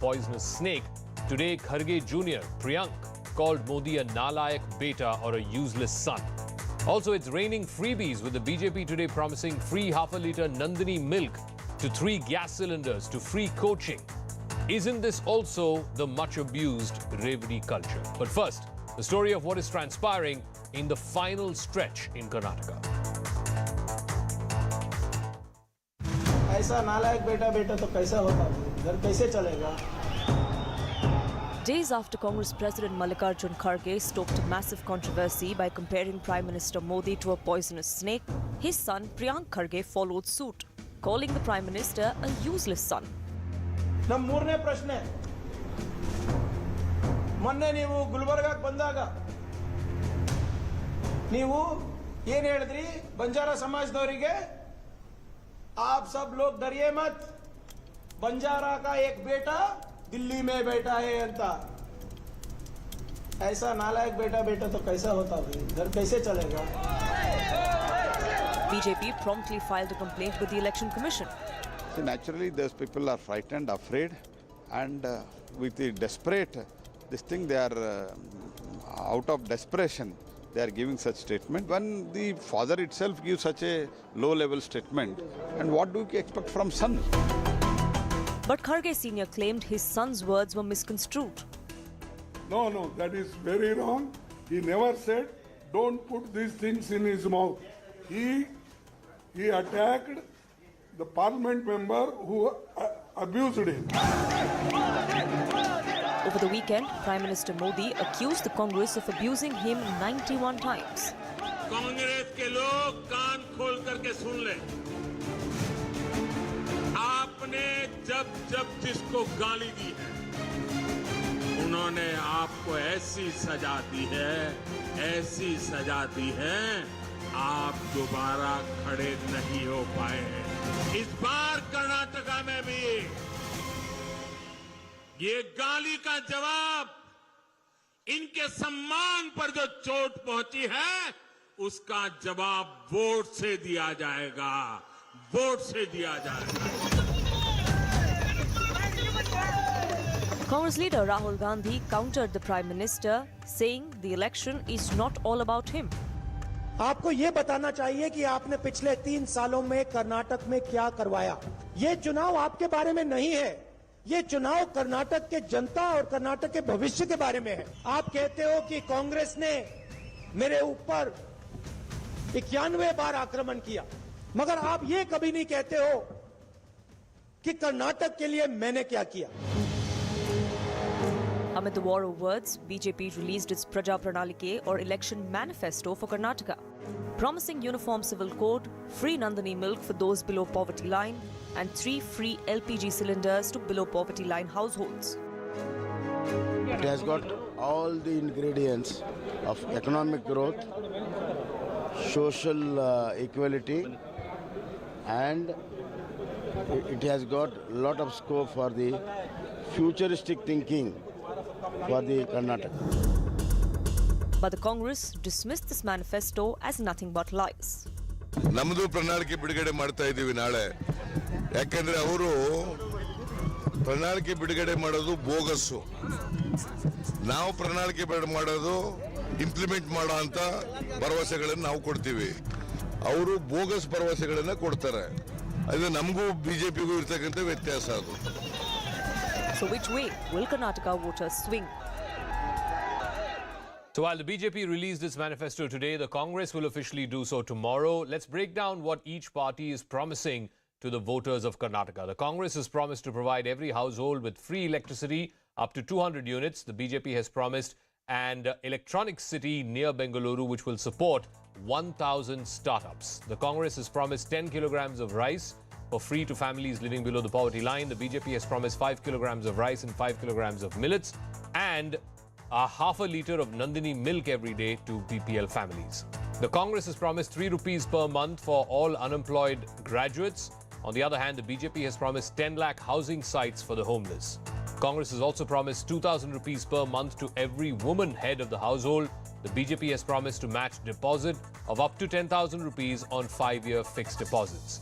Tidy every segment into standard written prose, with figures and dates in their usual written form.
poisonous snake. Today, Kharge Jr. Priyank called Modi a nalayak beta or a useless son. Also, it's raining freebies with the BJP today promising free half-a-litre Nandini milk to 3 gas cylinders to free coaching. Isn't this also the much-abused Revdi culture? But first, the story of what is transpiring in the final stretch in Karnataka. ऐसा नालायक बेटा बेटा तो कैसा होता घर कैसे चलेगा? Days after Congress President Mallikarjun Kharge stoked a massive controversy by comparing Prime Minister Modi to a poisonous snake, his son Priyank Kharge followed suit, calling the Prime Minister a useless son. ನಮ್ಮ ಮೂರನೇ ಪ್ರಶ್ನೆ ಮೊನ್ನೆ ನೀವು ಗುಲ್ಬರ್ಗಾಕ್ಕೆ ಬಂದಾಗ ನೀವು ಏನು ಹೇಳಿದ್ರಿ ಬಂಜಾರಾ ಸಮಾಜದವರಿಗೆ आप सब लोग डरिए मत बंजारा का एक बेटा दिल्ली में बैठा है अंता ऐसा नालायक बेटा बेटा तो कैसा होता भाई घर कैसे चलेगा? BJP promptly filed a complaint with the Election Commission. So naturally, those people are frightened, afraid, and with the desperate, this thing they are out of desperation. They are giving such statement. When the father itself gives such a low-level statement, and what do you expect from son? But Kharge Sr. claimed his son's words were misconstrued. No, that is very wrong. He never said, don't put these things in his mouth. He attacked the parliament member who abused him. Over the weekend, Prime Minister Modi accused the Congress of abusing him 91 times. Congress के लोग कान खोल करके सुन ले। आपने जब जब जिसको गाली दी है, उन्होंने आपको ऐसी सजा दी है, आप दोबारा खड़े नहीं हो पाए हैं। इस बार कर्नाटका में भी ये गाली का जवाब इनके सम्मान पर जो चोट पहुंची है उसका जवाब वोट से दिया जाएगा। Congress leader Rahul Gandhi countered the Prime Minister, saying the election is not all about him. आपको ये बताना चाहिए कि आपने पिछले 3 सालों में कर्नाटक में क्या करवाया। ये चुनाव आपके बारे में नहीं है, ये चुनाव कर्नाटक के जनता और कर्नाटक के भविष्य के बारे में है। आप कहते हो कि कांग्रेस ने मेरे ऊपर 91 बार आक्रमण किया, मगर आप ये कभी नहीं कहते हो कि कर्नाटक के लिए मैंने क्या किया। Amid the war of words, BJP released its Praja Pranalike or election manifesto for Karnataka, promising uniform civil code, free Nandini milk for those below poverty line, and 3 free LPG cylinders to below poverty line households. It has got all the ingredients of economic growth, social equality, and it has got a lot of scope for the futuristic thinking for the Karnataka. But the Congress dismissed this manifesto as nothing but lies. ನಮ್ಮದು ಪ್ರಣಾಳಿಕೆ ಬಿಡುಗಡೆ ಮಾಡ್ತಾ ಇದ್ದೀವಿ ನಾಳೆ. ಯಾಕಂದ್ರೆ ಅವರು ಪ್ರಣಾಳಿಕೆ ಬಿಡುಗಡೆ ಮಾಡೋದು ಬೋಗಸ್ಸು. ನಾವು ಪ್ರಣಾಳಿಕೆ ಮಾಡೋದು ಇಂಪ್ಲಿಮೆಂಟ್ ಮಾಡೋ ಅಂತ ಭರವಸೆಗಳನ್ನು ನಾವು ಕೊಡ್ತೀವಿ. ಅವರು ಬೋಗಸ್ ಭರವಸೆಗಳನ್ನು ಕೊಡ್ತಾರೆ. ಅದು ನಮಗೂ ಬಿಜೆಪಿಗೂ ಇರತಕ್ಕಂತ ವ್ಯತ್ಯಾಸ ಅದು. So which way will Karnataka voters swing? So while the BJP released its manifesto today, the Congress will officially do so tomorrow. Let's break down what each party is promising to the voters of Karnataka. The Congress has promised to provide every household with free electricity up to 200 units. The BJP has promised an electronic city near Bengaluru which will support 1,000 startups. The Congress has promised 10 kilograms of rice for free to families living below the poverty line. The BJP has promised 5 kilograms of rice and 5 kilograms of millets and a half-a-litre of Nandini milk every day to BPL families. The Congress has promised 3 rupees per month for all unemployed graduates. On the other hand, the BJP has promised 10 lakh housing sites for the homeless. Congress has also promised 2,000 rupees per month to every woman head of the household. The BJP has promised to match deposit of up to 10,000 rupees on 5-year fixed deposits.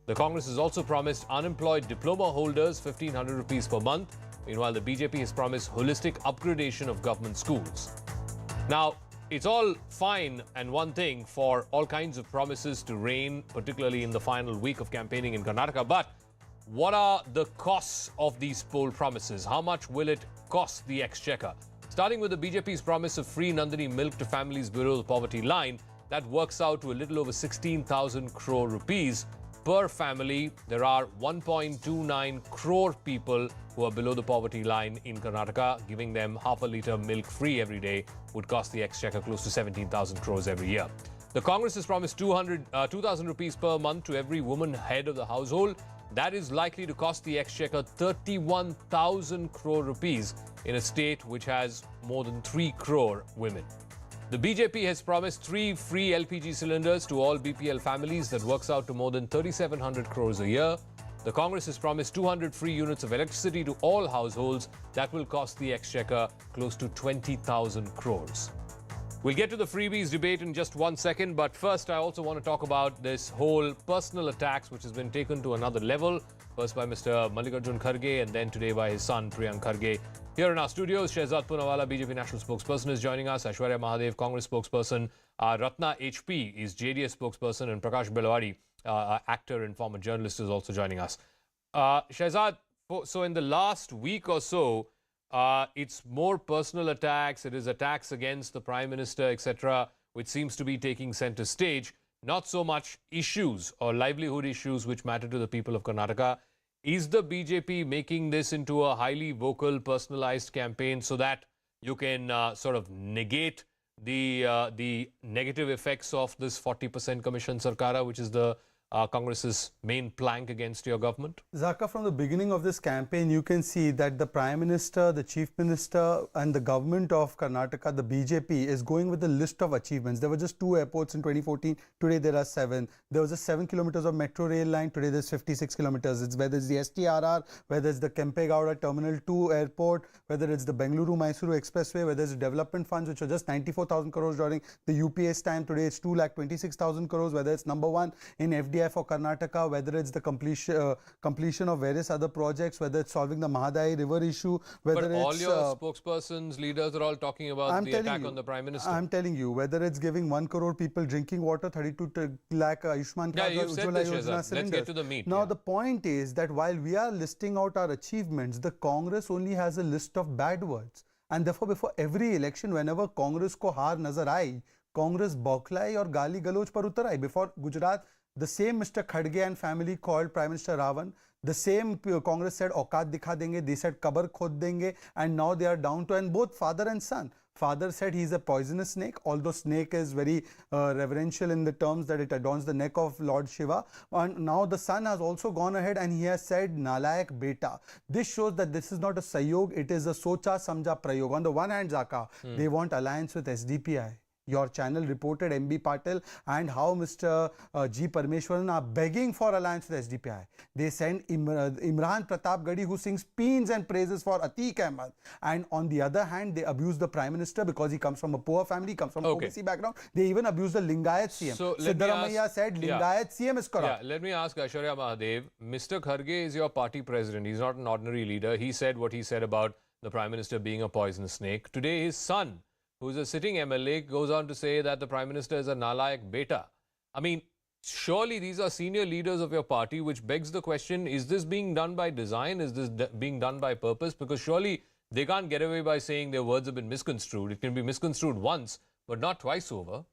The Congress has also promised unemployed diploma holders 1,500 rupees per month. Meanwhile, the BJP has promised holistic upgradation of government schools. Now, it's all fine and one thing for all kinds of promises to rain, particularly in the final week of campaigning in Karnataka. But what are the costs of these poll promises? How much will it cost the exchequer? Starting with the BJP's promise of free Nandini milk to families below the poverty line, that works out to a little over 16,000 crore rupees per family. There are 1.29 crore people who are below the poverty line in Karnataka. Giving them half a litre milk free every day would cost the exchequer close to 17,000 crores every year. The Congress has promised 2,000 rupees per month to every woman head of the household. That is likely to cost the exchequer 31,000 crore rupees in a state which has more than 3 crore women. The BJP has promised 3 free LPG cylinders to all BPL families. That works out to more than 3,700 crores a year. The Congress has promised 200 free units of electricity to all households. That will cost the exchequer close to 20,000 crores. We'll get to the freebies debate in just 1 second, but first I also want to talk about this whole personal attacks which has been taken to another level, first by Mr. Mallikarjun Kharge and then today by his son Priyank Kharge. Here in our studios, Shehzad Poonawalla, BJP national spokesperson, is joining us. Aishwarya Mahadev, Congress spokesperson. Ratna HP is JDS spokesperson, and Prakash Belwadi, actor and former journalist, is also joining us. Shehzad, so in the last week or so, it's more personal attacks, it is attacks against the Prime Minister, etc., which seems to be taking centre stage. Not so much issues or livelihood issues which matter to the people of Karnataka. Is the BJP making this into a highly vocal, personalized campaign so that you can sort of negate the negative effects of this 40% Commission Sarkara, which is the Congress's main plank against your government? Zaka, from the beginning of this campaign, you can see that the Prime Minister, the Chief Minister and the government of Karnataka, the BJP, is going with a list of achievements. There were just 2 airports in 2014. Today there are 7. There was a 7 kilometers of metro rail line. Today there's 56 kilometers. It's whether it's the STRR, whether it's the Kempegowda Terminal 2 airport, whether it's the Bengaluru-Mysuru Expressway, whether it's development funds, which were just 94,000 crores during the UPA's time. Today it's 2,26,000 crores, whether it's number 1 in FDI for Karnataka, whether it's the completion of various other projects, whether it's solving the Mahadai River issue, whether but it's... all your spokespersons, leaders are all talking about the attack on the Prime Minister. I'm telling you, whether it's giving 1 crore people drinking water, 32 lakh Ayushman Card, Ujjwala Yojana cylinders. Let's get to the meat. Now, the point is that while we are listing out our achievements, the Congress only has a list of bad words. And therefore, before every election, whenever Congress ko haar nazar aayi, Congress bauchlai aur gali galoj par utar aayi. Before Gujarat, the same Mr. Kharge and family called Prime Minister Ravan. The same Congress said, Aukat dikha denge. They said, Kabar khod denge. And now they are down to, and both father and son. Father said he is a poisonous snake, although snake is very reverential in the terms that it adorns the neck of Lord Shiva. And now the son has also gone ahead and he has said, Nalayak beta. This shows that this is not a sayog, it is a socha samja prayog. On the one hand, Zaka, they want alliance with SDPI. Your channel reported MB Patil and how Mr. G. Parmeshwaran are begging for alliance with SDPI. They send Imran Pratap Gadi, who sings peans and praises for Atiq Ahmed. And on the other hand, they abuse the Prime Minister because he comes from a poor family, comes from a OBC background. They even abuse the Lingayat CM. So Siddaramaiah said Lingayat CM is corrupt. Yeah, let me ask Aishwarya Mahadev. Mr. Kharge is your party president. He's not an ordinary leader. He said what he said about the Prime Minister being a poisonous snake. Today, his son, who's a sitting MLA, goes on to say that the Prime Minister is a nalayak beta. I mean, surely these are senior leaders of your party, which begs the question, is this being done by design? Is this being done by purpose? Because surely they can't get away by saying their words have been misconstrued. It can be misconstrued once, but not twice over.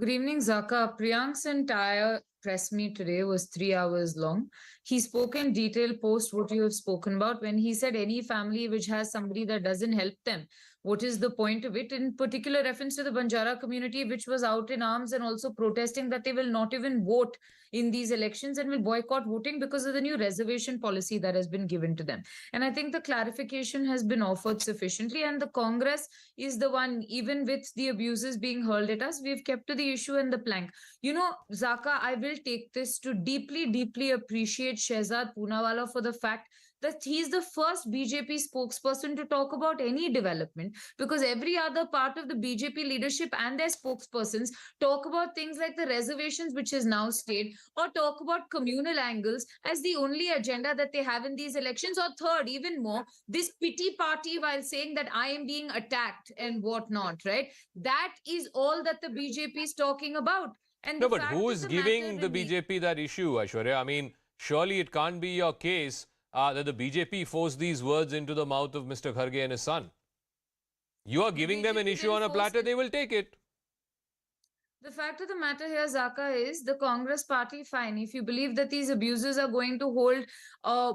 Good evening, Zaka. Priyank's entire press meet today was 3 hours long. He spoke in detail post what you have spoken about when he said any family which has somebody that doesn't help them. What is the point of it? In particular reference to the Banjara community, which was out in arms and also protesting that they will not even vote in these elections and will boycott voting because of the new reservation policy that has been given to them. And I think the clarification has been offered sufficiently, and the Congress is the one, even with the abuses being hurled at us, we've kept to the issue and the plank. You know, Zaka, I will take this to deeply, deeply appreciate Shehzad Poonawalla for the fact that he's the first BJP spokesperson to talk about any development, because every other part of the BJP leadership and their spokespersons talk about things like the reservations, which is now stayed, or talk about communal angles as the only agenda that they have in these elections. Or third, even more, this pity party while saying that I am being attacked and whatnot, right? That is all that the BJP is talking about. And No, the but fact who of is the giving matter the remains- BJP that issue, Aishwarya? I mean, surely it can't be your case that the BJP forced these words into the mouth of Mr. Kharge and his son. You are giving them an BJP issue on a didn't force platter, it. they will take it. The fact of the matter here, Zaka, is the Congress party, fine. If you believe that these abuses are going to hold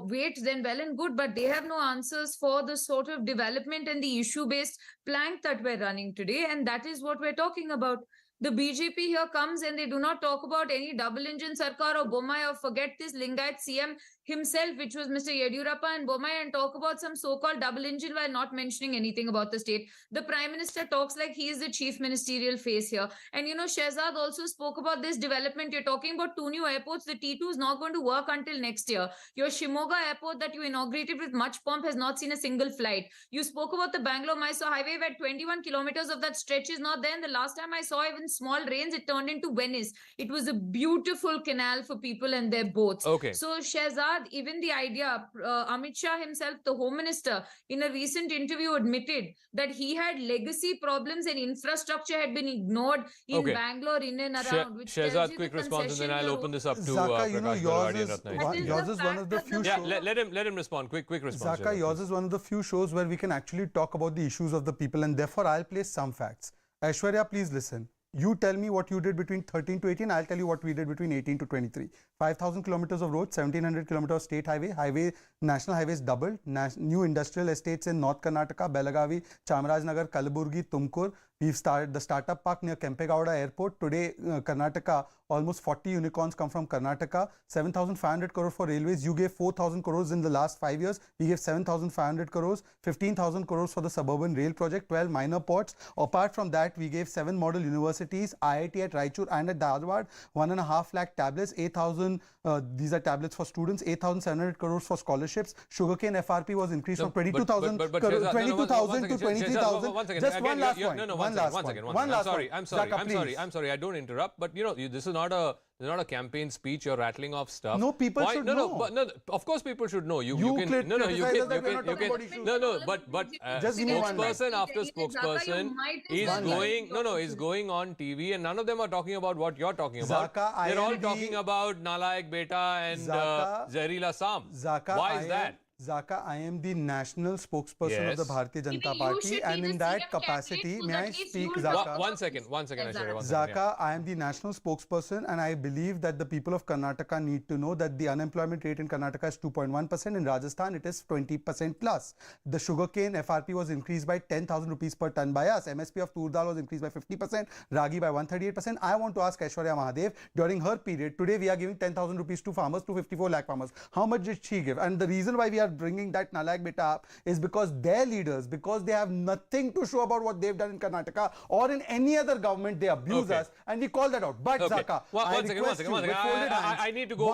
weight, then well and good, but they have no answers for the sort of development and the issue-based plank that we're running today, and that is what we're talking about. The BJP here comes and they do not talk about any double-engine Sarkar or Bommai, or forget this Lingayat CM himself, which was Mr. Yediyurappa and Bommai, and talk about some so-called double engine while not mentioning anything about the state. The Prime Minister talks like he is the chief ministerial face here. And Shehzad also spoke about this development. You're talking about 2 new airports. The T2 is not going to work until next year. Your Shimoga airport that you inaugurated with much pomp has not seen a single flight. You spoke about the Bangalore-Mysore highway where 21 kilometers of that stretch is not there. And the last time I saw, even small rains, it turned into Venice. It was a beautiful canal for people and their boats. Okay. So Shehzad, even the idea, Amit Shah himself, the Home Minister, in a recent interview admitted that he had legacy problems and infrastructure had been ignored in Bangalore, in and around. Which tells Shehzad, you quick the response, and then concession I'll you're open this up to Zaka, Prakash yours Belwadi is, and Ratna. yours is one of the few Yeah, shows. let him respond. Quick response. Zaka, yours is one of the few shows where we can actually talk about the issues of the people, and therefore I'll place some facts. Aishwarya, please listen. You tell me what you did between 13 to 18. I'll tell you what we did between 18 to 23. 5,000 kilometers of road, 1,700 kilometers of state highway, national highways doubled, new industrial estates in North Karnataka, Belagavi, Chamarajnagar, Kalaburgi, Tumkur. We've started the startup park near Kempegowda Airport. Today, Karnataka, almost 40 unicorns come from Karnataka. 7,500 crore for railways. You gave 4,000 crores in the last 5 years. We gave 7,500 crores. 15,000 crores for the suburban rail project. 12 minor ports. Apart from that, we gave 7 model universities, IIT at Raichur and at Dharwad. 1.5 lakh tablets. 8,000. These are tablets for students. 8,700 crores for scholarships. Sugarcane FRP was increased from 22,000 to 23,000. Just one last point. I'm sorry. I don't interrupt, but this is not a campaign speech. You're rattling off stuff. No, people should know. No, of course people should know. Just give me one spokesperson after spokesperson is going on TV, and none of them are talking about what you're talking about. Zaka, They're all talking about Nalayak Beta and Zahirila Sam. Zaka, why is that? Zaka, I am the national spokesperson of the Bharatiya Janata Party, and in that capacity, may I speak, Zaka? One second, Aishwarya. Zaka, I am the national spokesperson, and I believe that the people of Karnataka need to know that the unemployment rate in Karnataka is 2.1%. In Rajasthan, it is 20% plus. The sugarcane FRP was increased by 10,000 rupees per ton by us. MSP of tur dal was increased by 50%, ragi by 138%. I want to ask Aishwarya Mahadev, during her period, today we are giving 10,000 rupees to farmers, to 54 lakh farmers. How much did she give? And the reason why we are bringing that Nalayak Beta up is because their leaders, because they have nothing to show about what they've done in Karnataka or in any other government, they abuse us, and we call that out. But Zaka, one second. I need to go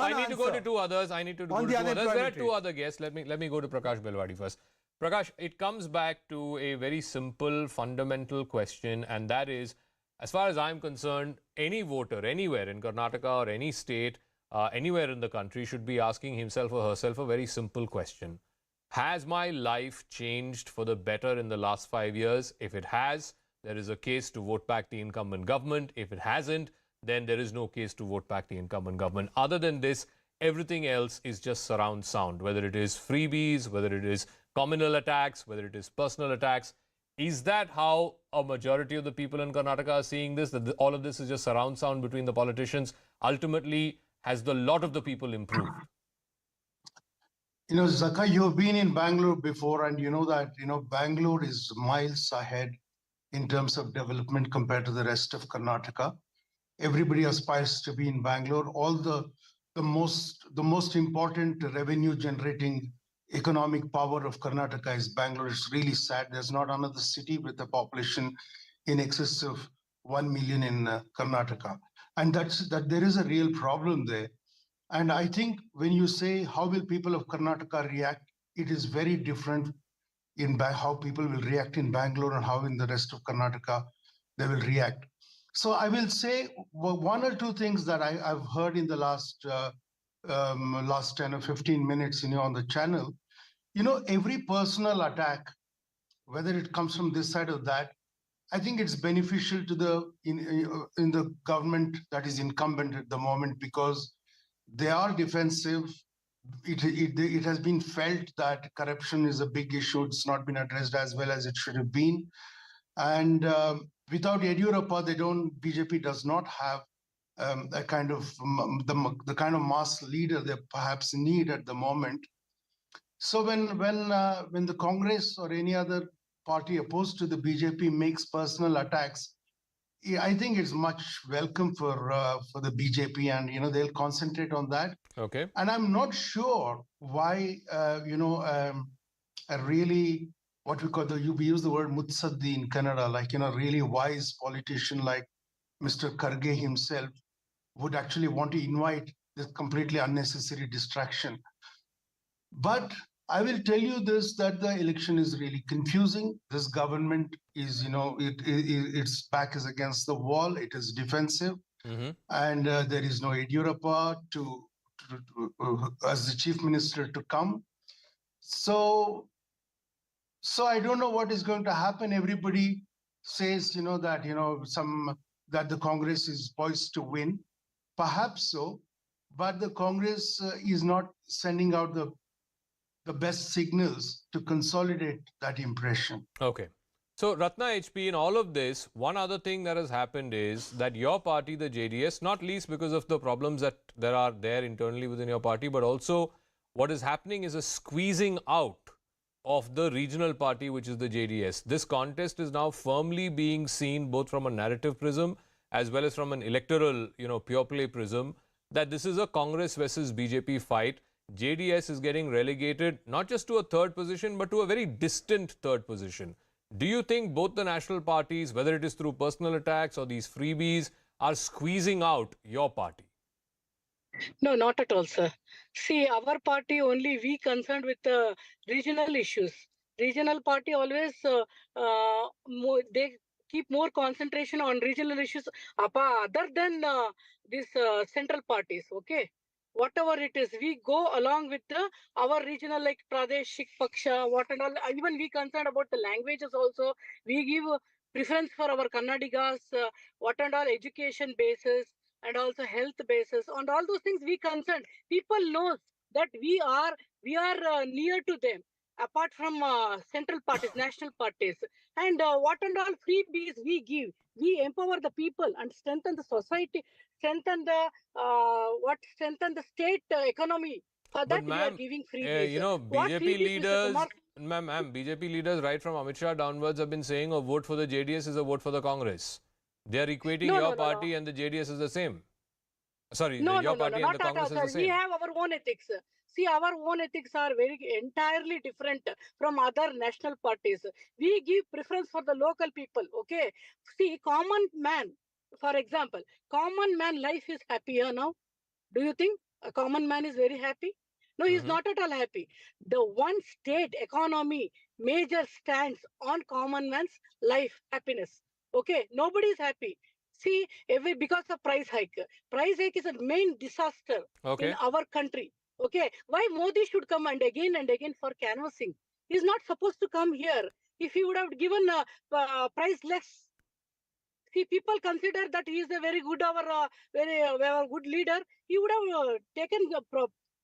to two others. There are two other guests. Let me go to Prakash Belwadi first. Prakash, it comes back to a very simple, fundamental question, and that is, as far as I'm concerned, any voter anywhere in Karnataka or any state, anywhere in the country should be asking himself or herself a very simple question. Has my life changed for the better in the last 5 years? If it has, there is a case to vote back the incumbent government. If it hasn't, then there is no case to vote back the incumbent government. Other than this, everything else is just surround sound, whether it is freebies, whether it is communal attacks, whether it is personal attacks. Is that how a majority of the people in Karnataka are seeing this, that all of this is just surround sound between the politicians? Ultimately, has the lot of the people improved? Zaka, you've been in Bangalore before, and you know that, Bangalore is miles ahead in terms of development compared to the rest of Karnataka. Everybody aspires to be in Bangalore. All the most important revenue generating economic power of Karnataka is Bangalore. It's really sad. There's not another city with a population in excess of 1 million in Karnataka. And that there is a real problem there. And I think when you say, how will people of Karnataka react it is very different in how people will react in Bangalore and how in the rest of Karnataka they will react. So I will say one or two things that I've heard in the last 10 or 15 minutes, on the channel. Every personal attack, whether it comes from this side or that, I think it's beneficial to in the government that is incumbent at the moment, because they are defensive. It has been felt that corruption is a big issue. It's not been addressed as well as it should have been. And without Yediyurappa, BJP does not have a kind of the kind of mass leader they perhaps need at the moment. So when the Congress or any other party opposed to the BJP makes personal attacks, I think it's much welcome for the BJP, and they'll concentrate on that. Okay. And I'm not sure why a really, what we call we use the word mutsaddi in Kannada, like really wise politician like Mr. Kharge himself would actually want to invite this completely unnecessary distraction. But I will tell you this, that the election is really confusing. This government is, its back is against the wall. It is defensive. And there is no Yediyurappa as the chief minister to come. So I don't know what is going to happen. Everybody says, that the Congress is poised to win. Perhaps so, but the Congress is not sending out the best signals to consolidate that impression. Okay. So, Ratna HP, in all of this, one other thing that has happened is that your party, the JDS, not least because of the problems that there are there internally within your party, but also what is happening is a squeezing out of the regional party, which is the JDS. This contest is now firmly being seen both from a narrative prism as well as from an electoral, pure play prism, that this is a Congress versus BJP fight. JDS is getting relegated not just to a third position, but to a very distant third position. Do you think both the national parties, whether it is through personal attacks or these freebies, are squeezing out your party? No, not at all, sir. See, our party only we concerned with regional issues. Regional party always they keep more concentration on regional issues other than these central parties. Okay, whatever it is, we go along with our regional, like Pradeshik Paksha, what and all. Even we concerned about the languages also. We give preference for our Kannadigas, what and all education basis, and also health basis, and all those things we concerned. People know that we are near to them, apart from central parties, national parties, and what and all freebies we give. We empower the people and strengthen the society, strengthen the state economy. For that we are giving freebies. BJP leaders, BJP leaders right from Amit Shah downwards have been saying a vote for the JDS is a vote for the Congress. They are equating your party and the JDS is the same. Sorry, your party and the Congress is the same. We have our own ethics. See, our own ethics are entirely different from other national parties. We give preference for the local people. Okay. See, common man, for example, common man life is happier now. Do you think a common man is very happy? No, he's not at all happy. The one state economy major stands on common man's life, happiness. Okay, nobody is happy. See, because of price hike. Price hike is a main disaster in our country. Okay, why Modi should come and again for canvassing? He's not supposed to come here. If he would have given price less. See, people consider that he is a very good, very good leader. He would have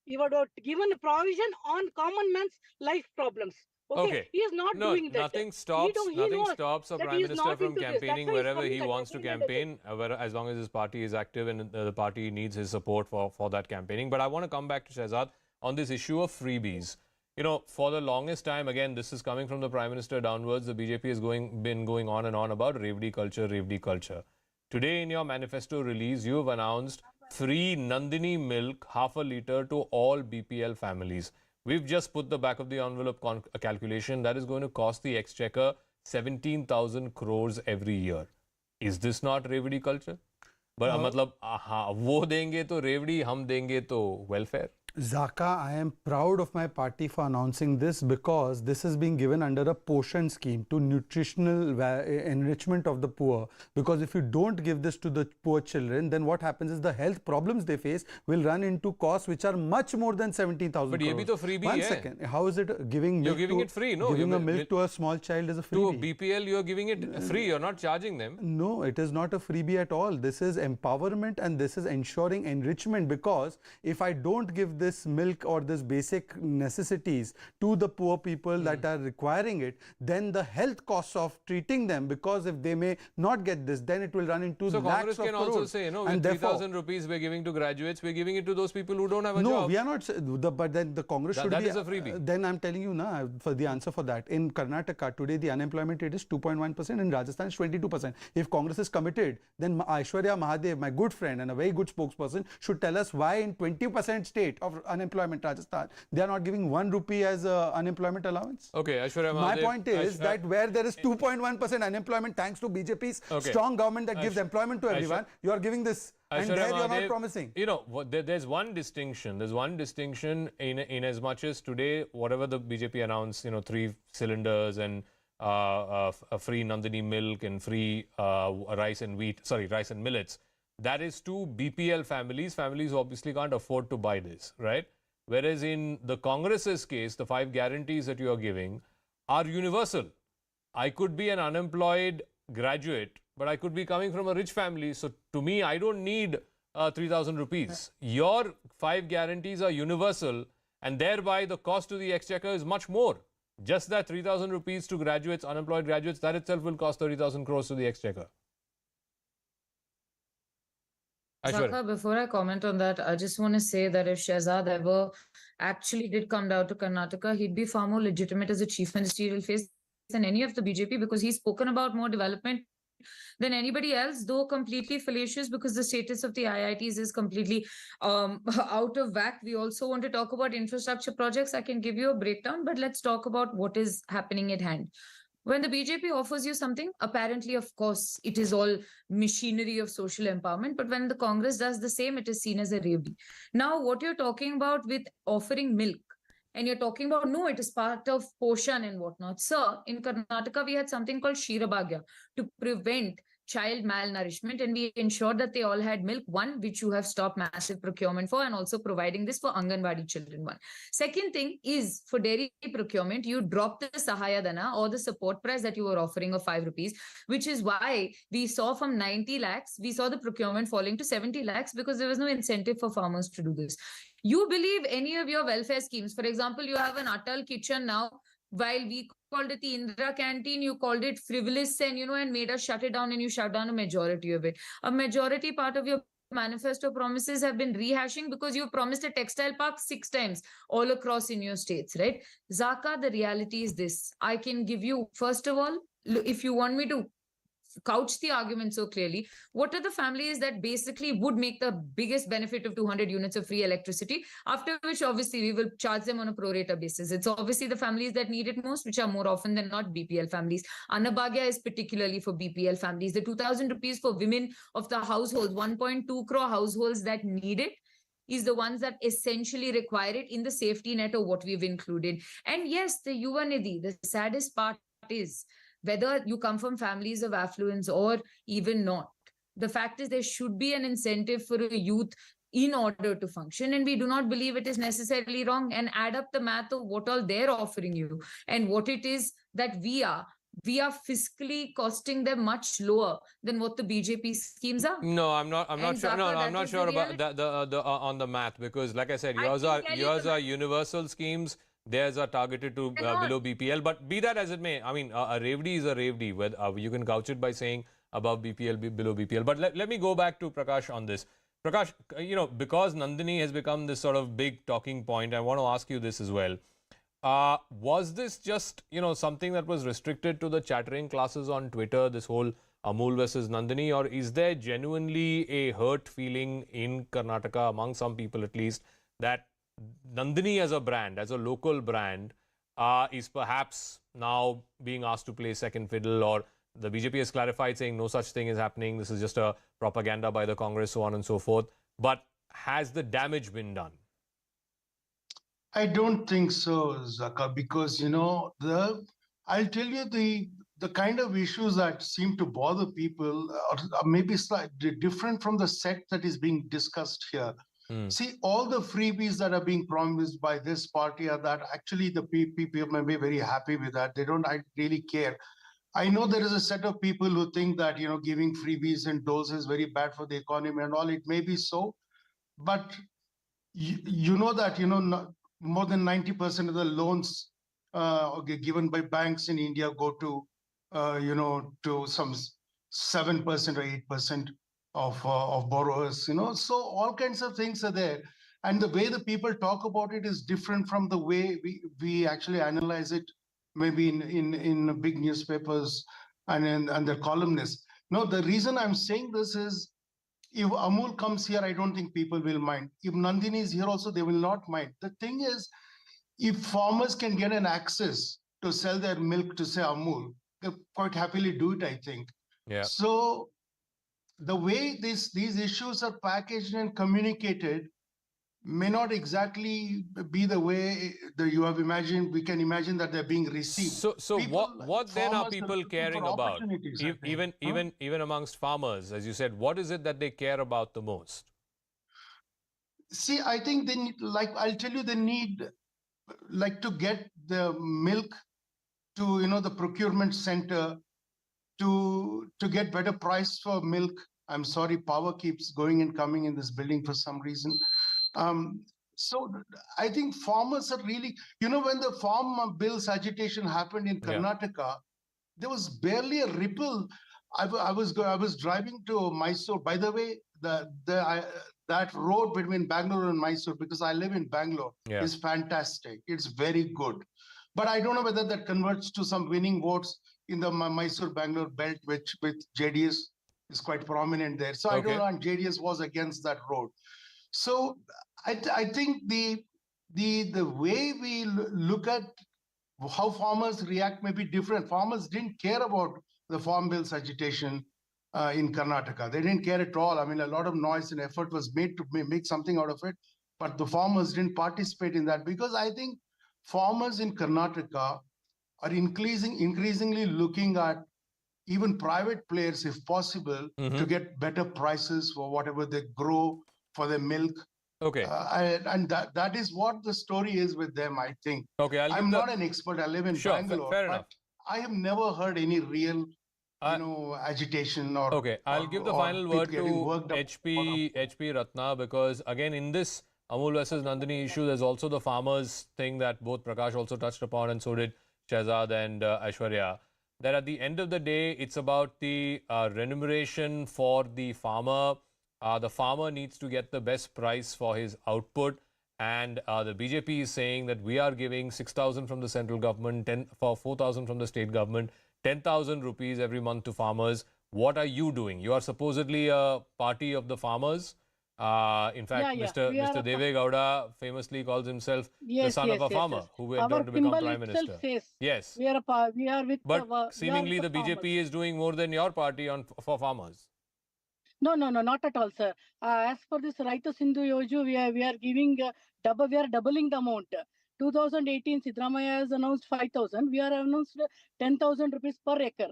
he would have given a provision on common man's life problems. Okay. He is not doing that. Nothing stops a Prime Minister from campaigning wherever he wants to campaign, as long as his party is active and the party needs his support for that campaigning. But I want to come back to Shehzad on this issue of freebies. For the longest time, again, this is coming from the Prime Minister downwards, the BJP has been going on and on about Revdi culture. Today, in your manifesto release, you have announced free Nandini milk, half a litre to all BPL families. We've just put the back of the envelope calculation that is going to cost the exchequer 17,000 crores every year. Is this not Revdi culture? But मतलब वो देंगे तो Revdi, हम देंगे तो welfare. Zaka, I am proud of my party for announcing this because this is being given under a portion scheme to nutritional enrichment of the poor. Because if you don't give this to the poor children, then what happens is the health problems they face will run into costs which are much more than 17,000 But ye bhi to freebie One hai. second. How is it giving milk? You're giving it free, no? Giving a milk to a small child is a freebie. To BPL, you're giving it free. You're not charging them. No, it is not a freebie at all. This is empowerment and this is ensuring enrichment, because if I don't give this milk or this basic necessities to the poor people that are requiring it, then the health costs of treating them, because if they may not get this, then it will run into So lakhs Congress of can crores. also say, no, And with 3,000 rupees we're giving to graduates, we're giving it to those people who don't have a job. No, we are not. But then the Congress should that be. is a freebie. Then I'm telling you now for the answer for that. In Karnataka today, the unemployment rate is 2.1%. In Rajasthan, it's 22%. If Congress is committed, then Aishwarya Mahadev, my good friend and a very good spokesperson, should tell us why in 20% state of unemployment, Rajasthan, they are not giving 1 rupee as unemployment allowance. Okay, Aishwarya Mahadev. My point is that where there is 2.1% unemployment, thanks to BJP's strong government that gives employment to everyone, you are giving this. And there you are not promising. You know, there's one distinction. There's one distinction in as much as today, whatever the BJP announced, 3 cylinders and a free Nandini milk and free rice and millets. That is to BPL families. Families obviously can't afford to buy this, right? Whereas in the Congress's case, the 5 guarantees that you are giving are universal. I could be an unemployed graduate, but I could be coming from a rich family. So to me, I don't need 3,000 rupees. Your 5 guarantees are universal, and thereby the cost to the exchequer is much more. Just that 3,000 rupees to graduates, unemployed graduates, that itself will cost 30,000 crores to the exchequer. Zaka, before I comment on that, I just want to say that if Shehzad ever actually did come down to Karnataka, he'd be far more legitimate as a chief ministerial face than any of the BJP, because he's spoken about more development than anybody else, though completely fallacious, because the status of the IITs is completely out of whack. We also want to talk about infrastructure projects. I can give you a breakdown, but let's talk about what is happening at hand. When the BJP offers you something, apparently, of course, it is all machinery of social empowerment. But when the Congress does the same, it is seen as a revdi. Now, what you're talking about with offering milk, and you're talking about, no, it is part of Poshan and whatnot. Sir, in Karnataka, we had something called Shirabhagya to prevent child malnourishment, and we ensured that they all had milk, one, which you have stopped massive procurement for, and also providing this for Anganwadi children, one. Second thing is, for dairy procurement, you dropped the Sahaya Dana, or the support price that you were offering of 5 rupees, which is why we saw from 90 lakhs, we saw the procurement falling to 70 lakhs, because there was no incentive for farmers to do this. You believe any of your welfare schemes, for example, you have an Atal kitchen now, while we called it the Indira canteen, you called it frivolous and made us shut it down, and you shut down a majority of it. A majority part of your manifesto promises have been rehashing because you promised a textile park 6 times all across in your states, right? Zaka, the reality is this. I can give you, first of all, if you want me to couch the argument so clearly, what are the families that basically would make the biggest benefit of 200 units of free electricity, after which obviously we will charge them on a pro rata basis? It's obviously the families that need it most, which are more often than not BPL families. Annabhagya is particularly for BPL families. The 2,000 rupees for women of the households, 1.2 crore households that need it, is the ones that essentially require it in the safety net of what we've included. And yes, the Yuva Nidhi, the saddest part is, whether you come from families of affluence or even not, the fact is there should be an incentive for a youth in order to function. And we do not believe it is necessarily wrong. And add up the math of what all they're offering you and what it is that we are fiscally costing them much lower than what the BJP schemes are. No, I'm not sure. No, I'm not sure about the on the math, because like I said, yours are universal schemes. Theirs are targeted to below BPL, but be that as it may, I mean, a revdi is a revdi. You can couch it by saying above BPL, below BPL. But let me go back to Prakash on this. Prakash, because Nandini has become this sort of big talking point, I want to ask you this as well. Was this just, something that was restricted to the chattering classes on Twitter, this whole Amul versus Nandini, or is there genuinely a hurt feeling in Karnataka, among some people at least, that Nandini as a brand, as a local brand, is perhaps now being asked to play second fiddle, or the BJP has clarified saying no such thing is happening, this is just a propaganda by the Congress, so on and so forth. But has the damage been done? I don't think so, Zaka, because I'll tell you the kind of issues that seem to bother people are maybe slightly different from the set that is being discussed here. See, all the freebies that are being promised by this party are that actually the people may be very happy with that. They don't really care. I know there is a set of people who think that giving freebies and doles is very bad for the economy and all. It may be so, but you know that more than 90% of the loans given by banks in India go to to some 7% or 8% of borrowers. So all kinds of things are there, and the way the people talk about it is different from the way we actually analyze it, maybe in big newspapers and their columnists. No, the reason I'm saying this is, if Amul comes here, I don't think people will mind. If Nandini is here also, they will not mind. The thing is, if farmers can get an access to sell their milk to, say, Amul, they'll quite happily do it, I think. Yeah. So the way these issues are packaged and communicated may not exactly be the way that you have imagined. We can imagine that they're being received. So what then are people caring about? Even Even amongst farmers, as you said, what is it that they care about the most? See, I think they need, I'll tell you, they need to get the milk to the procurement center to get better price for milk. I'm sorry, power keeps going and coming in this building for some reason. So I think farmers are really, when the farm bills agitation happened in Karnataka, there was barely a ripple. I was driving to Mysore. By the way, that road between Bangalore and Mysore, because I live in Bangalore, is fantastic. It's very good. But I don't know whether that converts to some winning votes in the Mysore-Bangalore belt, which with JDS is quite prominent there. So I don't know, and JDS was against that road. So I think the way we look at how farmers react may be different. Farmers didn't care about the farm bills agitation in Karnataka. They didn't care at all. I mean, a lot of noise and effort was made to make something out of it, but the farmers didn't participate in that, because I think farmers in Karnataka are increasingly looking at even private players, if possible, to get better prices for whatever they grow for their milk. Okay. And that is what the story is with them, I think. Okay, I'm not an expert. I live in Bangalore. Fair enough. I have never heard any real, agitation or. Okay, I'll give the final word to HP Ratna, because again, in this Amul versus Nandini issue, there's also the farmers thing that both Prakash also touched upon, and so did Shahzad and Aishwarya. That at the end of the day, it's about the remuneration for the farmer. The farmer needs to get the best price for his output, and the BJP is saying that we are giving 6,000 from the central government, 4,000 from the state government, 10,000 rupees every month to farmers. What are you doing? You are supposedly a party of the farmers. In fact, Mr. Deve Gowda famously calls himself the son of a farmer who went on to become Prime Minister. Yes. We are with. But seemingly the BJP farmers. is doing more than your party for farmers. No, not at all, sir. As for this Raita Sindhu Yoju, we are giving we are doubling the amount. 2018, Sidramaya has announced 5,000. We are announced 10,000 rupees per acre.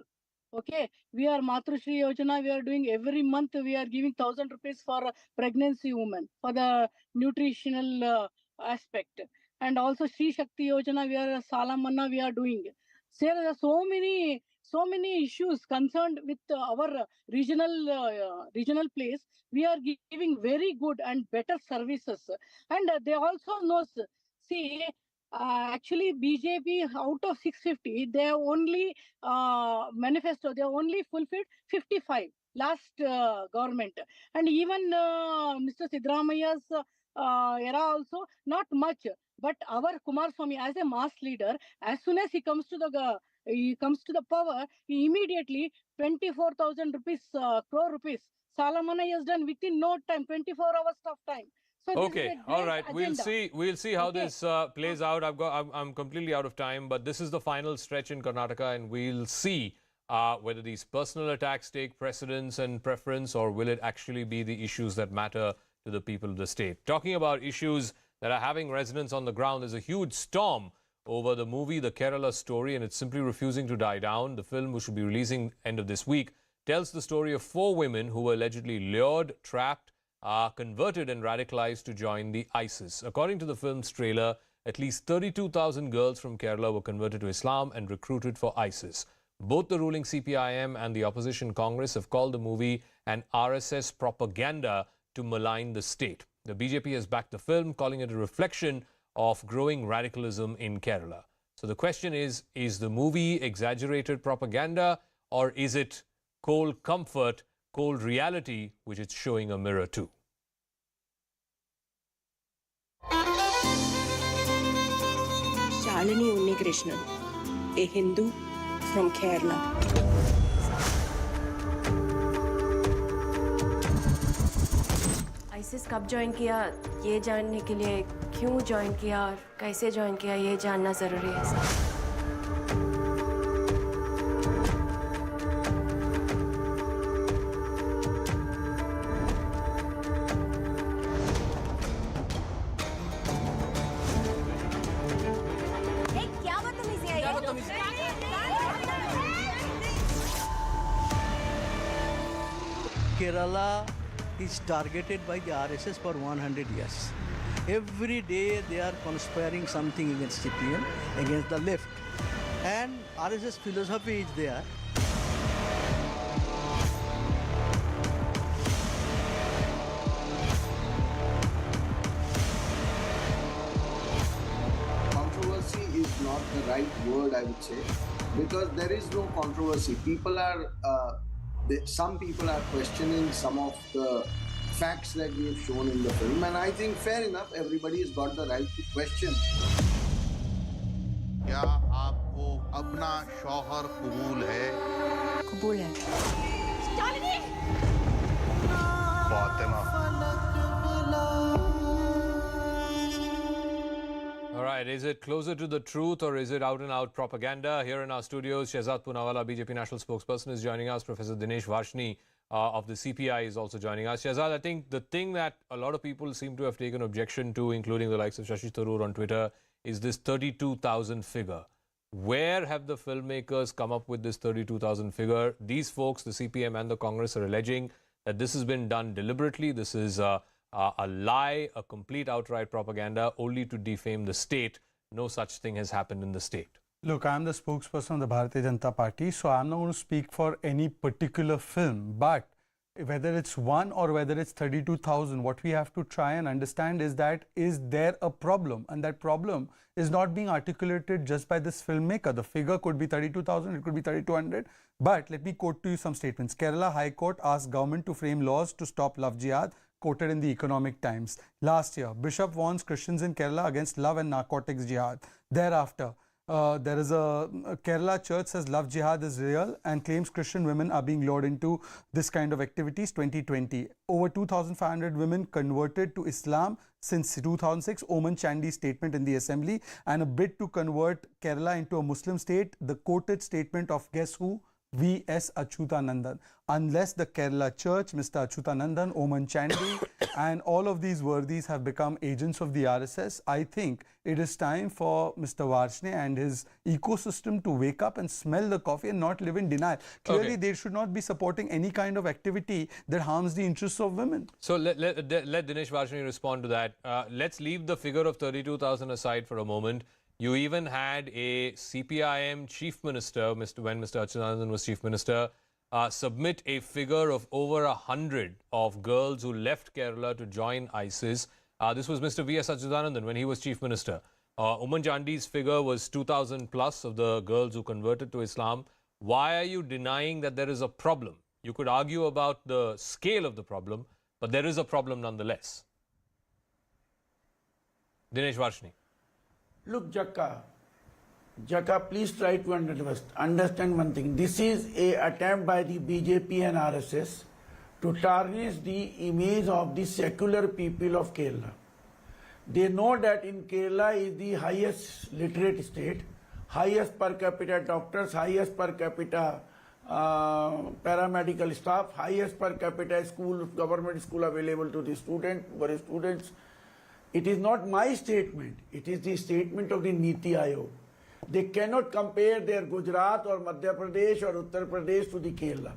Okay, we are Matrushri Yojana. We are doing every month. We are giving 1,000 rupees for pregnancy women for the nutritional aspect, and also Sri Shakti Yojana. We are Salamanna. We are doing. So there are so many issues concerned with our regional place. We are giving very good and better services, and they also know. See, actually, BJP out of 650, they have only manifesto. They have only fulfilled 55 last government, and even Mr. Siddharamaya's era also not much. But our Kumaraswamy, as a mass leader, as soon as he comes to the power, he immediately 24,000 rupees, crore rupees. Salamana has done within no time, 24 hours of time. So okay, all right. Agenda. We'll see how this plays out. I'm completely out of time, but this is the final stretch in Karnataka, and we'll see whether these personal attacks take precedence and preference, or will it actually be the issues that matter to the people of the state. Talking about issues that are having resonance on the ground. There's a huge storm over the movie The Kerala Story, and it's simply refusing to die down. The film, which will be releasing end of this week, tells the story of 4 women who were allegedly lured, trapped, converted and radicalized to join the ISIS. According to the film's trailer, at least 32,000 girls from Kerala were converted to Islam and recruited for ISIS. Both the ruling CPIM and the opposition Congress have called the movie an RSS propaganda to malign the state. The BJP has backed the film, calling it a reflection of growing radicalism in Kerala. So the question is the movie exaggerated propaganda, or is it cold comfort, cold reality, which it's showing a mirror to? Shalini Unnikrishnan, a Hindu from Kerala. ISIS कब join किया ये जानने के लिए क्यों join किया और कैसे ज्वाइन किया ये जानना जरूरी है sir. Kerala is targeted by the RSS for 100 years. Every day they are conspiring something against CPM, against the left. And RSS philosophy is there. Controversy is not the right word, I would say, because there is no controversy. People are some people are questioning some of the facts that we have shown in the film, and I think fair enough, everybody has got the right to question. क्या आपको अपना शौहर कबूल है? कबूल है. All right, is it closer to the truth or is it out and out propaganda? Here in our studios, Shehzad Poonawala, BJP national spokesperson, is joining us. Professor Dinesh Varshni of the CPI is also joining us. Shehzad, I think the thing that a lot of people seem to have taken objection to, including the likes of Shashi Tharoor on Twitter, is this 32,000 figure. Where have the filmmakers come up with this 32,000 figure? These folks, the CPM and the Congress, are alleging that this has been done deliberately. This is a lie, a complete outright propaganda, only to defame the state. No such thing has happened in the state. Look, I'm the spokesperson of the Bharatiya Janata Party, so I'm not going to speak for any particular film. But whether it's one or whether it's 32,000, what we have to try and understand is that is there a problem? And that problem is not being articulated just by this filmmaker. The figure could be 32,000, it could be 3,200. But let me quote to you some statements. Kerala High Court asked government to frame laws to stop love jihad, quoted in the Economic Times. Last year, Bishop warns Christians in Kerala against love and narcotics jihad. Thereafter, there is a Kerala church says love jihad is real and claims Christian women are being lured into this kind of activities. 2020, over 2,500 women converted to Islam since 2006. Oman Chandy's statement in the assembly, and a bid to convert Kerala into a Muslim state. The quoted statement of guess who? V.S. Achyutanandan. Unless the Kerala Church, Mr. Achyutanandan, Oman Chandy and all of these worthies have become agents of the RSS, I think it is time for Mr. Varshni and his ecosystem to wake up and smell the coffee and not live in denial. Clearly, they should not be supporting any kind of activity that harms the interests of women. So let Dinesh Varshni respond to that. Let's leave the figure of 32,000 aside for a moment. You even had a CPIM chief minister, when Mr. Achyutanandan was chief minister, submit a figure of over 100 of girls who left Kerala to join ISIS. This was Mr. V.S. Achyutanandan when he was chief minister. Oman Chandy's figure was 2,000 plus of the girls who converted to Islam. Why are you denying that there is a problem? You could argue about the scale of the problem, but there is a problem nonetheless. Dinesh Varshni. Look, Jaka, please try to understand one thing. This is an attempt by the BJP and RSS to tarnish the image of the secular people of Kerala. They know that in Kerala is the highest literate state, highest per capita doctors, highest per capita paramedical staff, highest per capita school, government school available to the students. It is not my statement. It is the statement of the Niti Aayog. They cannot compare their Gujarat or Madhya Pradesh or Uttar Pradesh to the Kerala.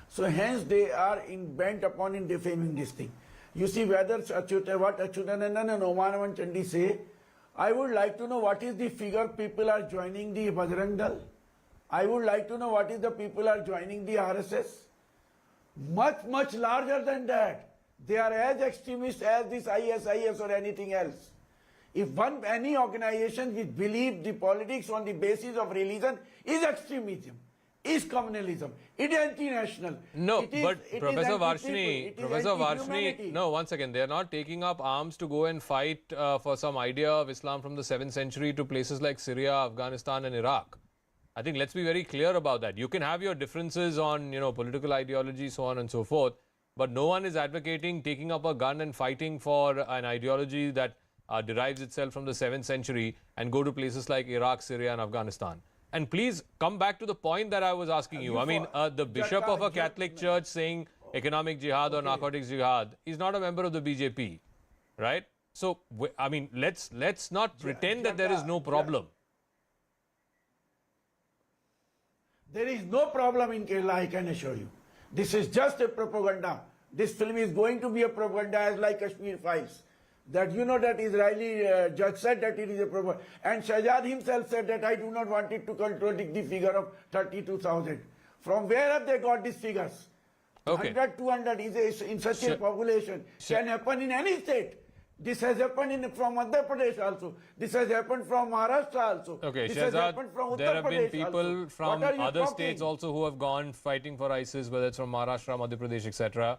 So hence they are bent upon in defaming this thing. You see whether what Achyutanandan and Omanavan Chandi say, I would like to know what is the figure people are joining the Bajrang Dal. I would like to know what is the people are joining the RSS. Much larger than that. They are as extremist as this ISIS or anything else. If any organization which believes the politics on the basis of religion is extremism, is communalism, it is anti-national. No, it is, but it Professor is Varshni, Professor Varshni, no, once again, they are not taking up arms to go and fight for some idea of Islam from the 7th century to places like Syria, Afghanistan and Iraq. I think let's be very clear about that. You can have your differences on, political ideology, so on and so forth, but no one is advocating taking up a gun and fighting for an ideology that derives itself from the 7th century and go to places like Iraq, Syria and Afghanistan. And please come back to the point that I was asking you. I mean, the bishop of a Catholic church saying economic jihad or narcotics jihad is not a member of the BJP, right? So, I mean, let's not pretend that there is no problem. There is no problem in Kerala, I can assure you. This is just a propaganda. This film is going to be a propaganda as like Kashmir Files. That that Israeli judge said that it is a propaganda. And Shahjad himself said that I do not want it to contradict the figure of 32,000. From where have they got these figures? Okay. 100, 200 is in such a population. Can happen in any state. This has happened from Madhya Pradesh also. This has happened from Maharashtra also. Okay, this has happened from Uttar there have been Pradesh people also. from other states also who have gone fighting for ISIS, whether it's from Maharashtra, Madhya Pradesh, etc.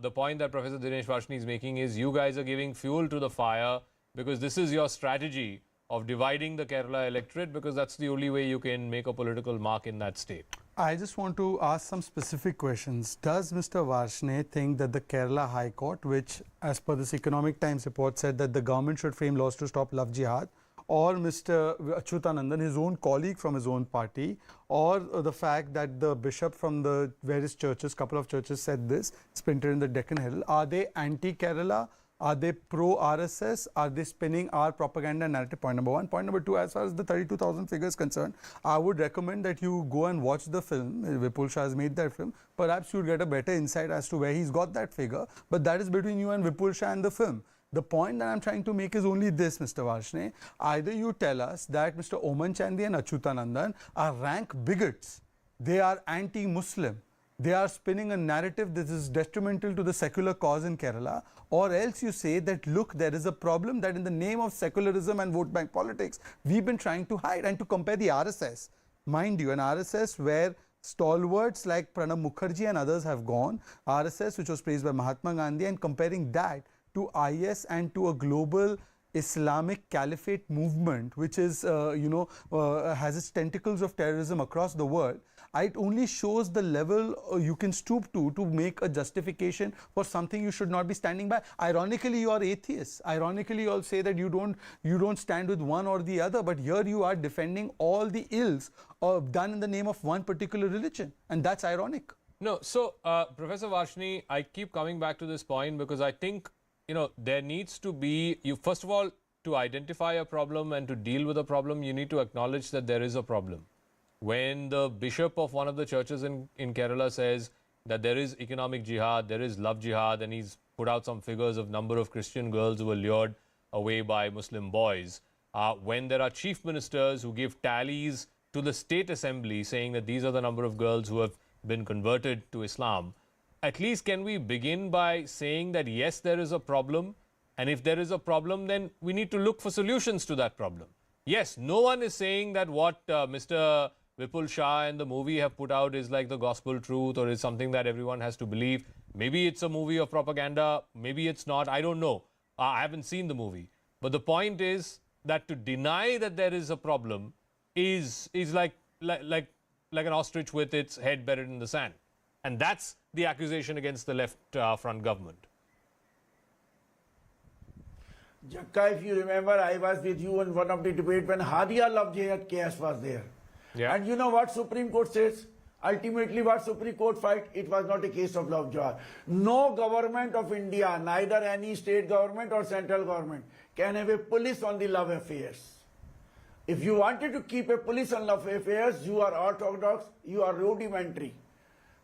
The point that Professor Dinesh Varshni is making is you guys are giving fuel to the fire because this is your strategy of dividing the Kerala electorate because that's the only way you can make a political mark in that state. I just want to ask some specific questions. Does Mr. Varshne think that the Kerala High Court, which as per this Economic Times report said that the government should frame laws to stop love jihad, or Mr. Achyutanandan, his own colleague from his own party, or the fact that the bishop from the various churches, couple of churches said this, it's printed in the Deccan Herald, are they anti-Kerala? Are they pro-RSS? Are they spinning our propaganda narrative? Point number one. Point number two, as far as the 32,000 figure is concerned, I would recommend that you go and watch the film. Vipul Shah has made that film. Perhaps you'll get a better insight as to where he's got that figure. But that is between you and Vipul Shah and the film. The point that I'm trying to make is only this, Mr. Varshne. Either you tell us that Mr. Oman Chandi and Achyutanandan are rank bigots. They are anti-Muslim. They are spinning a narrative that is detrimental to the secular cause in Kerala, or else you say that, look, there is a problem that in the name of secularism and vote bank politics, we've been trying to hide and to compare the RSS. Mind you, an RSS where stalwarts like Pranab Mukherjee and others have gone, RSS which was praised by Mahatma Gandhi, and comparing that to IS and to a global Islamic Caliphate movement, which is, has its tentacles of terrorism across the world. It only shows the level you can stoop to make a justification for something you should not be standing by. Ironically, you are atheists. Ironically, you all say that you don't stand with one or the other, but here you are defending all the ills done in the name of one particular religion, and that's ironic. No, so Professor Varshni, I keep coming back to this point because I think there needs to be, first of all, to identify a problem and to deal with a problem, you need to acknowledge that there is a problem. When the bishop of one of the churches in Kerala says that there is economic jihad, there is love jihad, and he's put out some figures of number of Christian girls who were lured away by Muslim boys. When there are chief ministers who give tallies to the state assembly saying that these are the number of girls who have been converted to Islam, at least can we begin by saying that yes, there is a problem, and if there is a problem, then we need to look for solutions to that problem. Yes, no one is saying that what Mr. Vipul Shah and the movie have put out is like the gospel truth or is something that everyone has to believe. Maybe it's a movie of propaganda, maybe it's not, I don't know. I haven't seen the movie. But the point is that to deny that there is a problem is like an ostrich with its head buried in the sand. And that's the accusation against the left front government. Jakka, if you remember, I was with you in one of the debates when Hadia Love Jihad case was there. Yeah. And you know what Supreme Court says? Ultimately, what Supreme Court fight, it was not a case of love jihad. No government of India, neither any state government or central government, can have a police on the love affairs. If you wanted to keep a police on love affairs, you are orthodox, you are rudimentary.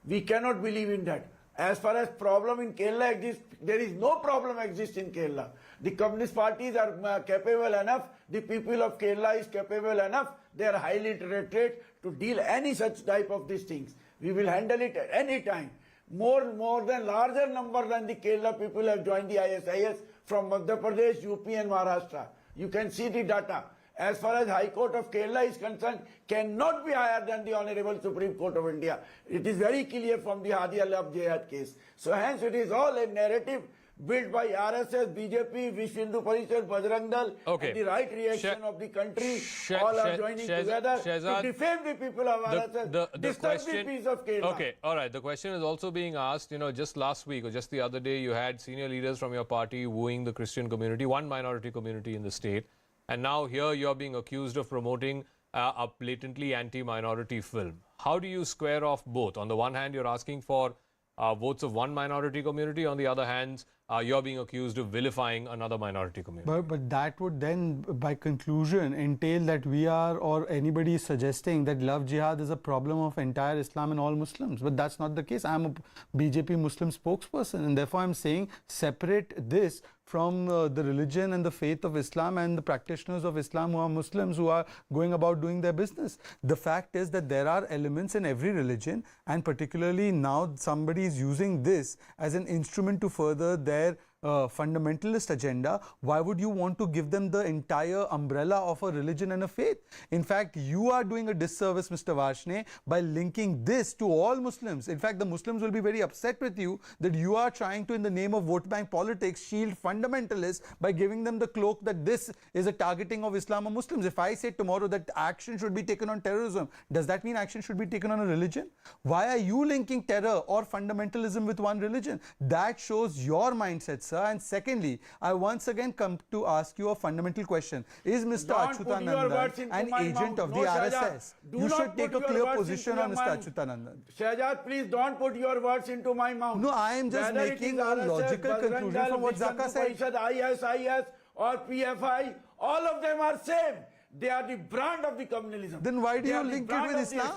We cannot believe in that. As far as problem in Kerala exists, there is no problem exists in Kerala. The communist parties are capable enough, the people of Kerala is capable enough, they are highly literate to deal any such type of these things. We will handle it at any time. More than larger number than the Kerala people have joined the ISIS from Madhya Pradesh, UP and Maharashtra. You can see the data. As far as High Court of Kerala is concerned, cannot be higher than the Honorable Supreme Court of India. It is very clear from the Hadi Love Jihad case. So hence it is all a narrative built by RSS, BJP, Vishwa Hindu Parishad, Bajrang Dal, and the right reaction of the country. All are joining together to defame the people of RSS, disturb the peace of Kerala. Okay, all right. The question is also being asked, just last week or just the other day, you had senior leaders from your party wooing the Christian community, one minority community in the state. And now here you're being accused of promoting a blatantly anti-minority film. How do you square off both? On the one hand, you're asking for votes of one minority community. On the other hand, you're being accused of vilifying another minority community. But that would then, by conclusion, entail that we are, or anybody is suggesting that love jihad is a problem of entire Islam and all Muslims. But that's not the case. I'm a BJP Muslim spokesperson, and therefore I'm saying separate this from the religion and the faith of Islam and the practitioners of Islam who are Muslims who are going about doing their business. The fact is that there are elements in every religion, and particularly now somebody is using this as an instrument to further their fundamentalist agenda. Why would you want to give them the entire umbrella of a religion and a faith? In fact, you are doing a disservice, Mr. Varshney, by linking this to all Muslims. In fact, the Muslims will be very upset with you that you are trying to, in the name of vote bank politics, shield fundamentalists by giving them the cloak that this is a targeting of Islam or Muslims. If I say tomorrow that action should be taken on terrorism, does that mean action should be taken on a religion? Why are you linking terror or fundamentalism with one religion? That shows your mindset, sir. And secondly, I once again come to ask you a fundamental question. Is Mr. Achyutanandan an agent of the RSS? You should take a clear position on Mr. Achyutanandan. Shahjad, please don't put your words into my mouth. No, I am just making a logical conclusion from what Zaka said. ISIS or PFI, all of them are same. They are the brand of the communalism. Then why do you link it with Islam?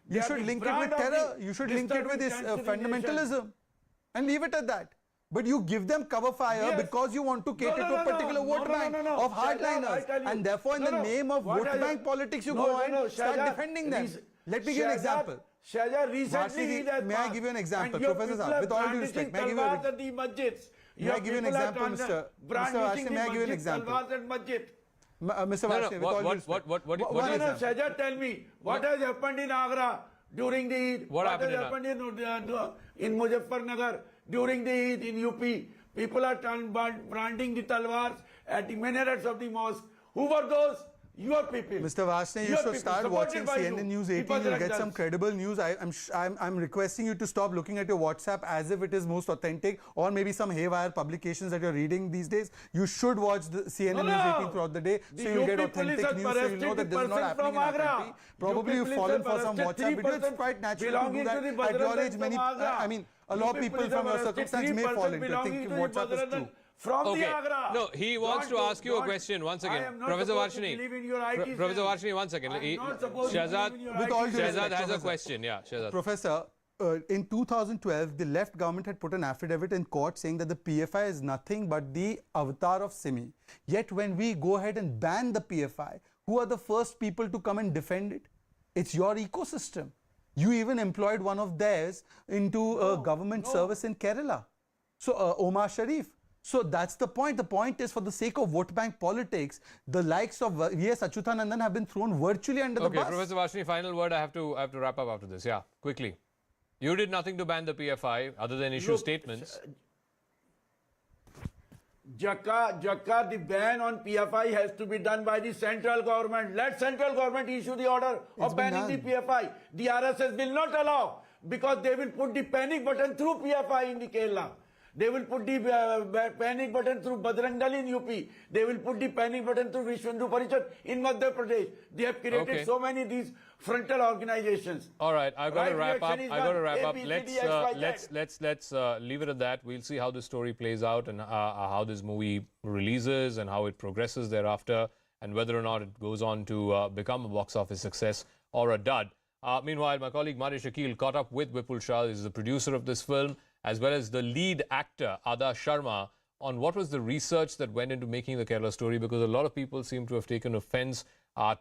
You should link it with terror. You should link it with fundamentalism and leave it at that. But you give them cover fire because you want to cater to a particular vote bank of hardliners. And therefore, in the name of vote bank politics, you go and start defending them. Let me give you an example. Shahjad, recently may I give you an example, Professor Saab, with all due respect, may I give you an example, Mr. Varshney, may I give you an example? Mr. Varshney, with all due respect. What Shahjad, tell me, what has happened in Agra during the Eid? What has happened in Muzaffarnagar during the Eid in UP? People are branding the talwars at the minarets of the mosque. Who were those? Your people. Mr. Varshney, you should start watching CNN News 18. You'll get some credible news. I'm requesting you to stop looking at your WhatsApp as if it is most authentic, or maybe some haywire publications that you're reading these days. You should watch the CNN News 18 throughout the day, so you'll get authentic news, so you'll know that this is not happening in our country. Probably you've fallen for some WhatsApp video. It's quite natural to do that. At your age, a lot of people from your circumstance may fall into thinking WhatsApp is true. From the Agra. No, he wants to ask you a question once again. Professor Varshney. Professor Varshney, one second. Shahzad has a question. Yeah, Shahzad. Professor, in 2012, the left government had put an affidavit in court saying that the PFI is nothing but the avatar of Simi. Yet when we go ahead and ban the PFI, who are the first people to come and defend it? It's your ecosystem. You even employed one of theirs into government service in Kerala. So, Omar Sharif. So that's the point. The point is, for the sake of vote bank politics, the likes of V.S. Achyutanandan have been thrown virtually under the bus. Okay, Professor Varshney, final word. I have to wrap up after this. Yeah, quickly. You did nothing to ban the PFI other than issue statements. Jakka, the ban on PFI has to be done by the central government. Let central government issue the order of banning the PFI. The RSS will not allow, because they will put the panic button through PFI in the Kerala. They will put the panic button through Bajrang Dal in UP. They will put the panic button through Vishwa Hindu Parishad in Madhya Pradesh. They have created so many these frontal organizations. All right, I've got to wrap up. Let's leave it at that. We'll see how this story plays out and how this movie releases and how it progresses thereafter, and whether or not it goes on to become a box office success or a dud. Meanwhile, my colleague Marish Akil caught up with Vipul Shah, who's the producer of this film, as well as the lead actor, Ada Sharma, on what was the research that went into making the Kerala story, because a lot of people seem to have taken offense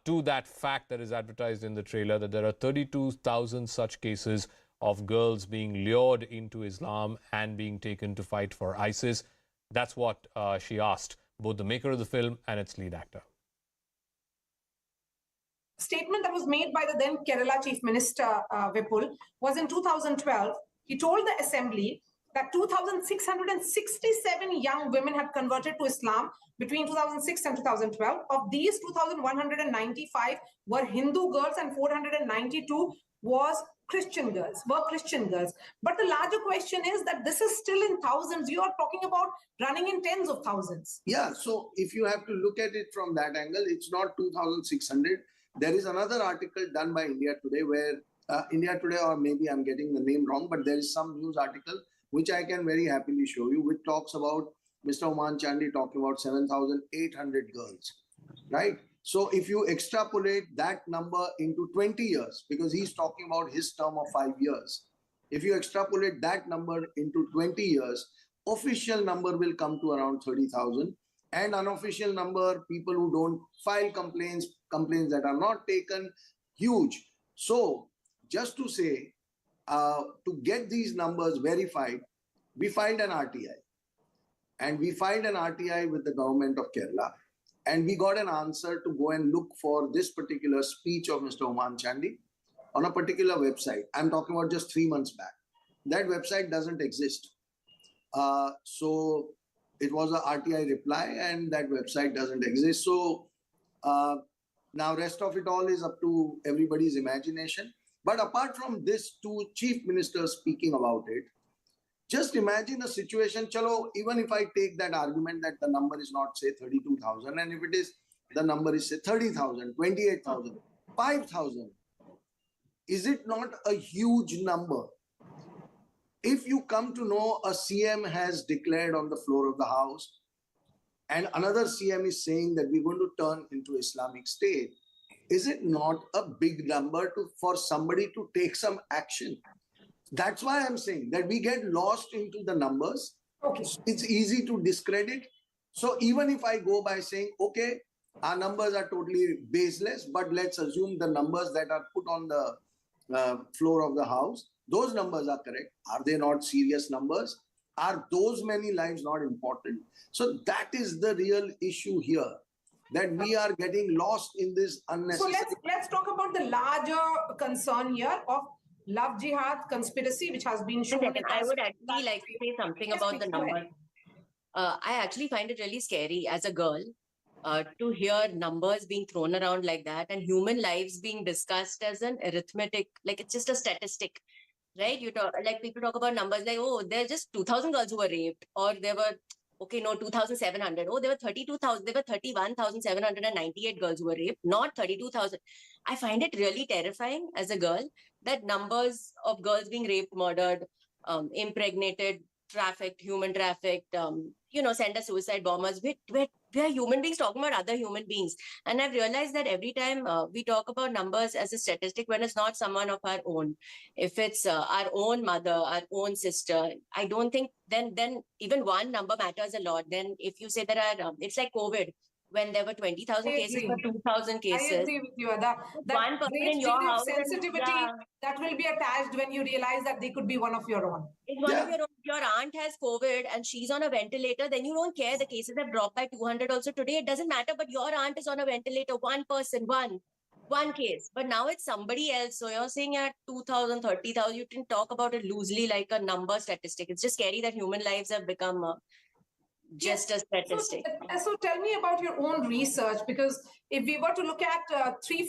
to that fact that is advertised in the trailer, that there are 32,000 such cases of girls being lured into Islam and being taken to fight for ISIS. That's what she asked both the maker of the film and its lead actor. Statement that was made by the then Kerala Chief Minister Vipul was in 2012. He told the Assembly that 2,667 young women had converted to Islam between 2006 and 2012. Of these, 2,195 were Hindu girls and 492 were Christian girls. But the larger question is that this is still in thousands. You are talking about running in tens of thousands. Yeah, so if you have to look at it from that angle, it's not 2,600. There is another article done by India Today where India Today, or maybe I'm getting the name wrong, but there is some news article which I can very happily show you, which talks about Mr. Oman Chandi talking about 7,800 girls, right? So if you extrapolate that number into 20 years, because he's talking about his term of 5 years, if you extrapolate that number into 20 years, official number will come to around 30,000. And unofficial number, people who don't file complaints that are not taken, huge. So just to say, to get these numbers verified, we filed an RTI. And we filed an RTI with the government of Kerala. And we got an answer to go and look for this particular speech of Mr. Oman Chandi on a particular website. I'm talking about just 3 months back. That website doesn't exist. So it was a RTI reply and that website doesn't exist. So now rest of it all is up to everybody's imagination. But apart from this, two chief ministers speaking about it, just imagine a situation, chalo, even if I take that argument that the number is not, say, 32,000, and if it is, the number is, say, 30,000, 28,000, 5,000, is it not a huge number? If you come to know a CM has declared on the floor of the House, and another CM is saying that we're going to turn into Islamic State, is it not a big number for somebody to take some action? That's why I'm saying that we get lost into the numbers. Okay. It's easy to discredit. So even if I go by saying, okay, our numbers are totally baseless, but let's assume the numbers that are put on the floor of the House, those numbers are correct. Are they not serious numbers? Are those many lives not important? So that is the real issue here, that we are getting lost in this unnecessary. So let's talk about the larger concern here of love jihad conspiracy, which has been shown. I would actually like to say something about the number. I actually find it really scary as a girl to hear numbers being thrown around like that and human lives being discussed as an arithmetic, like it's just a statistic, right? You talk, like people talk about numbers like, oh, there are just 2,000 girls who were raped, or there were, okay, no, 2,700. Oh, there were 32,000. There were 31,798 girls who were raped, not 32,000. I find it really terrifying as a girl that numbers of girls being raped, murdered, impregnated, trafficked, human trafficked, sent as suicide bombers. We are human beings talking about other human beings. And I've realized that every time we talk about numbers as a statistic, when it's not someone of our own, if it's our own mother, our own sister, I don't think then even one number matters a lot. Then if you say there are, it's like COVID, when there were 20,000 cases for 2,000 cases. I agree with you, Ada. That one person in your house, sensitivity that will be attached when you realize that they could be one of your own. If one of your own, your aunt has COVID and she's on a ventilator, then you don't care. The cases have dropped by 200 also today. It doesn't matter, but your aunt is on a ventilator. One person, one case. But now it's somebody else. So you're saying at 2,000, 30,000, you can talk about it loosely like a number statistic. It's just scary that human lives have become just a statistic. So tell me about your own research, because if we were to look at 3-4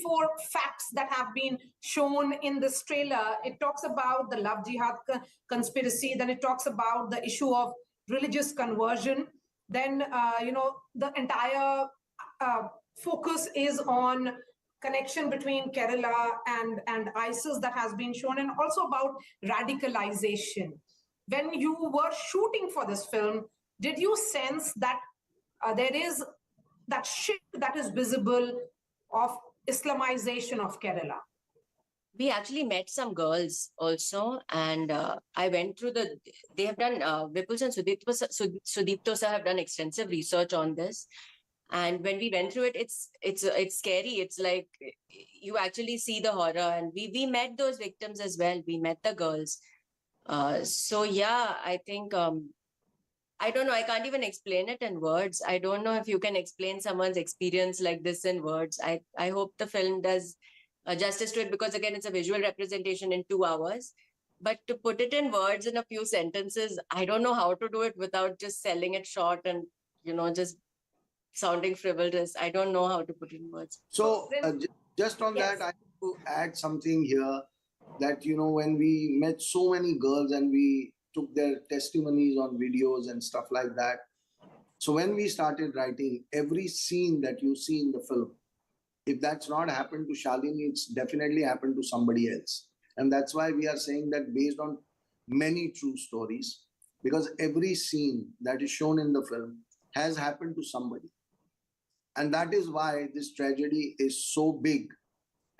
facts that have been shown in this trailer, it talks about the love jihad conspiracy, then it talks about the issue of religious conversion. Then, the entire focus is on connection between Kerala and ISIS that has been shown, and also about radicalization. When you were shooting for this film, did you sense that there is that shift that is visible of Islamization of Kerala? We actually met some girls also, and I went through they have done, Vipul and Sudipto sir have done extensive research on this. And when we went through it, it's scary. It's like you actually see the horror, and we met those victims as well. We met the girls. So yeah, I think, I don't know, I can't even explain it in words. I don't know if you can explain someone's experience like this in words. I hope the film does justice to it, because again, it's a visual representation in 2 hours. But to put it in words in a few sentences, I don't know how to do it without just selling it short and, just sounding frivolous. I don't know how to put it in words. So just on that, I have to add something here that, when we met so many girls and we took their testimonies on videos and stuff like that. So when we started writing, every scene that you see in the film, if that's not happened to Shalini, it's definitely happened to somebody else. And that's why we are saying that based on many true stories, because every scene that is shown in the film has happened to somebody. And that is why this tragedy is so big.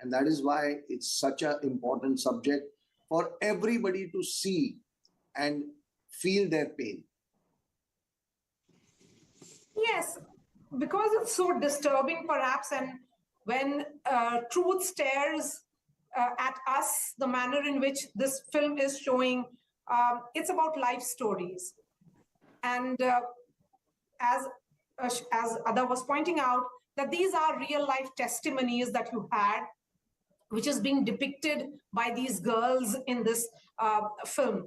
And that is why it's such an important subject for everybody to see and feel their pain. Yes, because it's so disturbing perhaps, and when truth stares at us, the manner in which this film is showing, it's about life stories. And as Ada was pointing out, that these are real life testimonies that you had, which is being depicted by these girls in this film.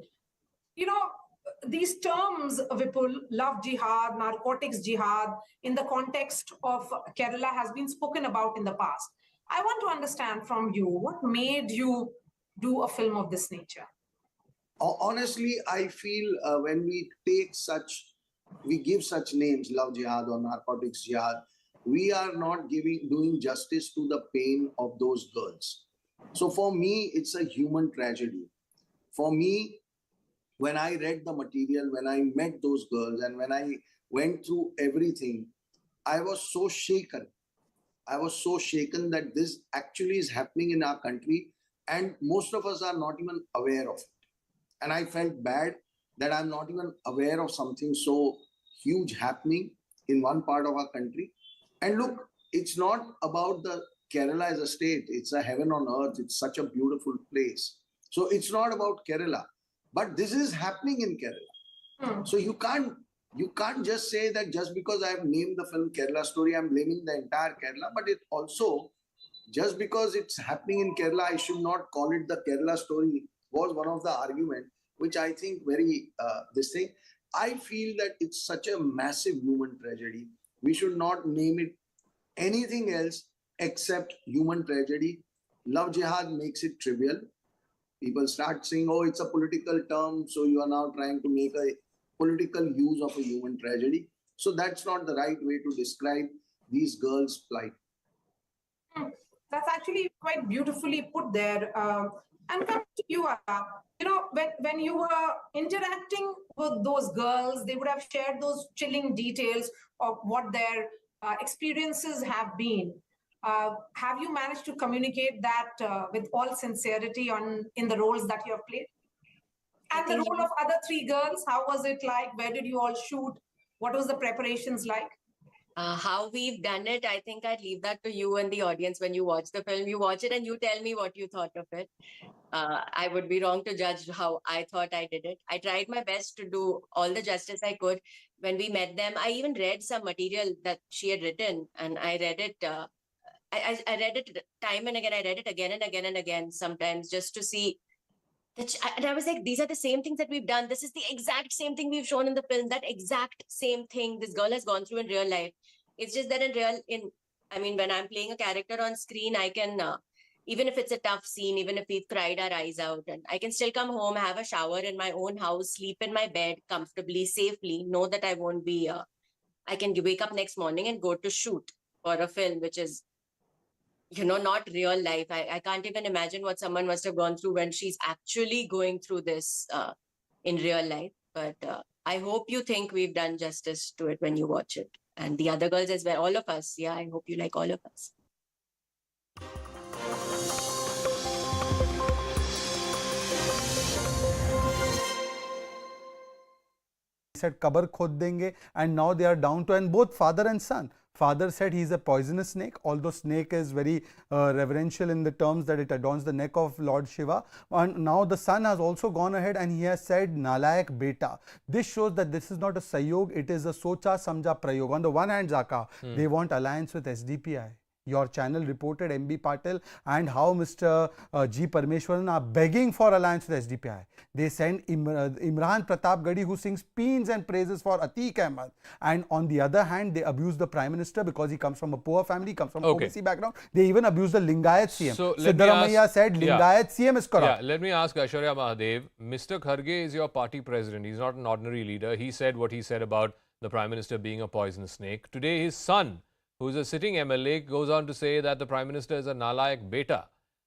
These terms, Vipul, love jihad, narcotics jihad, in the context of Kerala has been spoken about in the past. I want to understand from you, what made you do a film of this nature? Honestly, I feel when we give such names, love jihad or narcotics jihad, we are not doing justice to the pain of those girls. So for me, it's a human tragedy. For me, when I read the material, when I met those girls, and when I went through everything, I was so shaken. I was so shaken that this actually is happening in our country, and most of us are not even aware of it. And I felt bad that I'm not even aware of something so huge happening in one part of our country. And look, it's not about the Kerala as a state. It's a heaven on earth. It's such a beautiful place. So it's not about Kerala. But this is happening in Kerala. So you can't just say that just because I have named the film Kerala Story, I'm blaming the entire Kerala. But it also, just because it's happening in Kerala, I should not call it the Kerala Story, was one of the arguments, which I think this thing. I feel that it's such a massive human tragedy. We should not name it anything else except human tragedy. Love jihad makes it trivial. People start saying, oh, it's a political term, so you are now trying to make a political use of a human tragedy. So that's not the right way to describe these girls' plight. That's actually quite beautifully put there. And coming to you, when you were interacting with those girls, they would have shared those chilling details of what their experiences have been. Have you managed to communicate that with all sincerity in the roles that you have played? And the role of other 3 girls, how was it like? Where did you all shoot? What was the preparations like? How we've done it, I think I'd leave that to you and the audience. When you watch the film, you watch it and you tell me what you thought of it. I would be wrong to judge how I thought I did it. I tried my best to do all the justice I could. When we met them, I even read some material that she had written, and I read it. I read it time and again. I read it again and again and again, sometimes just to see. And I was like, these are the same things that we've done. This is the exact same thing we've shown in the film. That exact same thing this girl has gone through in real life. It's just that when I'm playing a character on screen, I can even if it's a tough scene, even if we've cried our eyes out, and I can still come home, have a shower in my own house, sleep in my bed comfortably, safely, know that I won't be, I can wake up next morning and go to shoot for a film, which is, not real life. I can't even imagine what someone must have gone through when she's actually going through this in real life. But I hope you think we've done justice to it when you watch it. And the other girls as well, all of us. Yeah, I hope you like all of us. Said kabar khod denge, and now they are down to, and both father and son. Father said he is a poisonous snake, although snake is very reverential in the terms that it adorns the neck of Lord Shiva. And now the son has also gone ahead and he has said nalayak beta. This shows that this is not a sayog, it is a socha samja prayog. On the one hand, Zaka, they want alliance with SDPI. Your channel reported MB Patil and how Mr. G. Parmeshwaran are begging for alliance with SDPI. They send Imran Pratap Gadi, who sings peens and praises for Atiq Ahmed. And on the other hand, they abuse the Prime Minister because he comes from a poor family, comes from OBC background. They even abuse the Lingayat CM. So Siddaramaiah said Lingayat CM is corrupt. Yeah, let me ask Aishwarya Mahadev. Mr. Kharge is your party president. He's not an ordinary leader. He said what he said about the Prime Minister being a poisonous snake. Today, his son, who's a sitting MLA, goes on to say that the Prime Minister is a nalayak beta.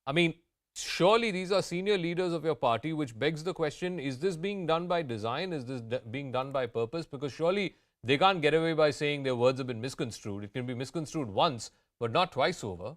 I mean, surely these are senior leaders of your party, which begs the question, is this being done by design? Is this being done by purpose? Because surely they can't get away by saying their words have been misconstrued. It can be misconstrued once, but not twice over.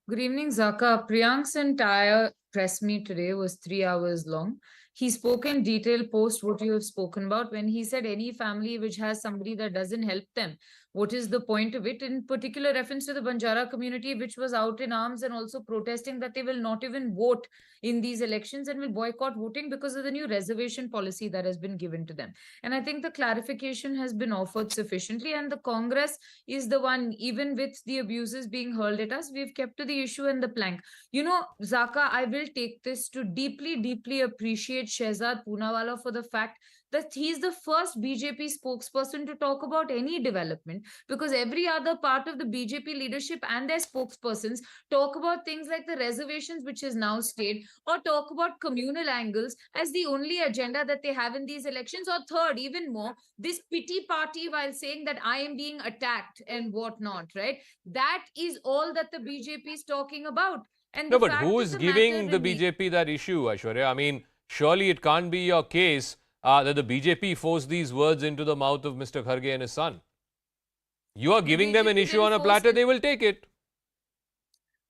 Good evening, Zaka. Priyank's entire press meet today was 3 hours long. He spoke in detail post what you have spoken about when he said any family which has somebody that doesn't help them, what is the point of it? In particular reference to the Banjara community, which was out in arms and also protesting that they will not even vote in these elections and will boycott voting because of the new reservation policy that has been given to them. And I think the clarification has been offered sufficiently, and the Congress is the one, even with the abuses being hurled at us, we've kept to the issue and the plank. You know, Zaka, I will take this to deeply, deeply appreciate Shehzad Poonawalla for the fact that he's the first BJP spokesperson to talk about any development, because every other part of the BJP leadership and their spokespersons talk about things like the reservations, which is now stayed, or talk about communal angles as the only agenda that they have in these elections, or third, even more, this pity party while saying that I am being attacked and whatnot, right? That is all that the BJP is talking about. And no, but who is giving the BJP that issue, Aishwarya? I mean, surely it can't be your case that the BJP forced these words into the mouth of Mr. Kharge and his son. You are giving them an issue on a platter, they will take it.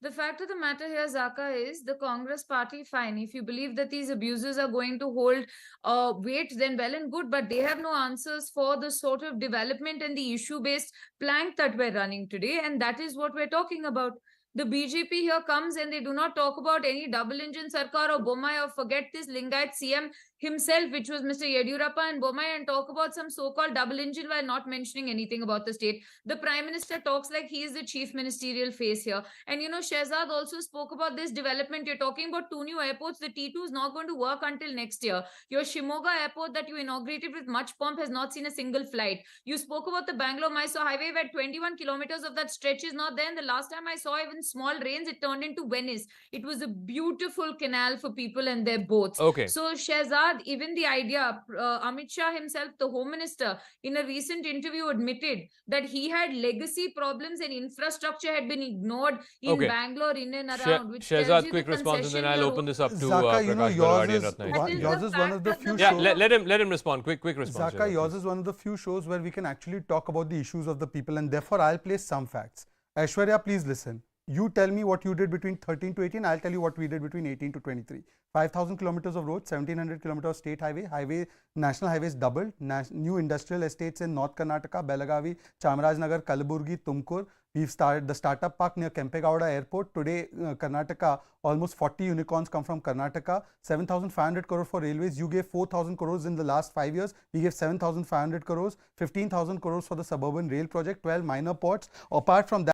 The fact of the matter here, Zaka, is the Congress party, fine. If you believe that these abuses are going to hold weight, then well and good. But they have no answers for the sort of development and the issue-based plank that we're running today. And that is what we're talking about. The BJP here comes and they do not talk about any double-engine Sarkar or Bommai, or forget this Lingayat CM himself, which was Mr. Yediyurappa and Bommai, and talk about some so-called double-engine while not mentioning anything about the state. The Prime Minister talks like he is the chief ministerial face here. And, you know, Shehzad also spoke about this development. You're talking about 2 new airports. The T2 is not going to work until next year. Your Shimoga airport that you inaugurated with much pomp has not seen a single flight. You spoke about the Bangalore-Mysore highway where 21 kilometers of that stretch is not there. And the last time I saw even small rains, it turned into Venice. It was a beautiful canal for people and their boats. Okay. So Shehzad, even the idea, Amit Shah himself, the Home Minister, in a recent interview admitted that he had legacy problems and infrastructure had been ignored in Bangalore, in and around. Which Shehzad, quick response, and then I'll open this up to Zaka, you know, Prakash yours is one of the few shows. Yeah, let him respond. Quick response. Zaka, yours is one of the few shows where we can actually talk about the issues of the people, and therefore I'll place some facts. Aishwarya, please listen. You tell me what you did between 13 to 18. I'll tell you what we did between 18 to 23. 5,000 kilometers of roads, 1,700 kilometers of state highway, national highways doubled, new industrial estates in North Karnataka, Belagavi, Chamarajnagar, Kalaburgi, Tumkur. We've started the startup park near Kempegowda Airport. Today, Karnataka, almost 40 unicorns come from Karnataka. 7,500 crores for railways. You gave 4,000 crores in the last 5 years. We gave 7,500 crores, 15,000 crores for the suburban rail project, 12 minor ports. Apart from that,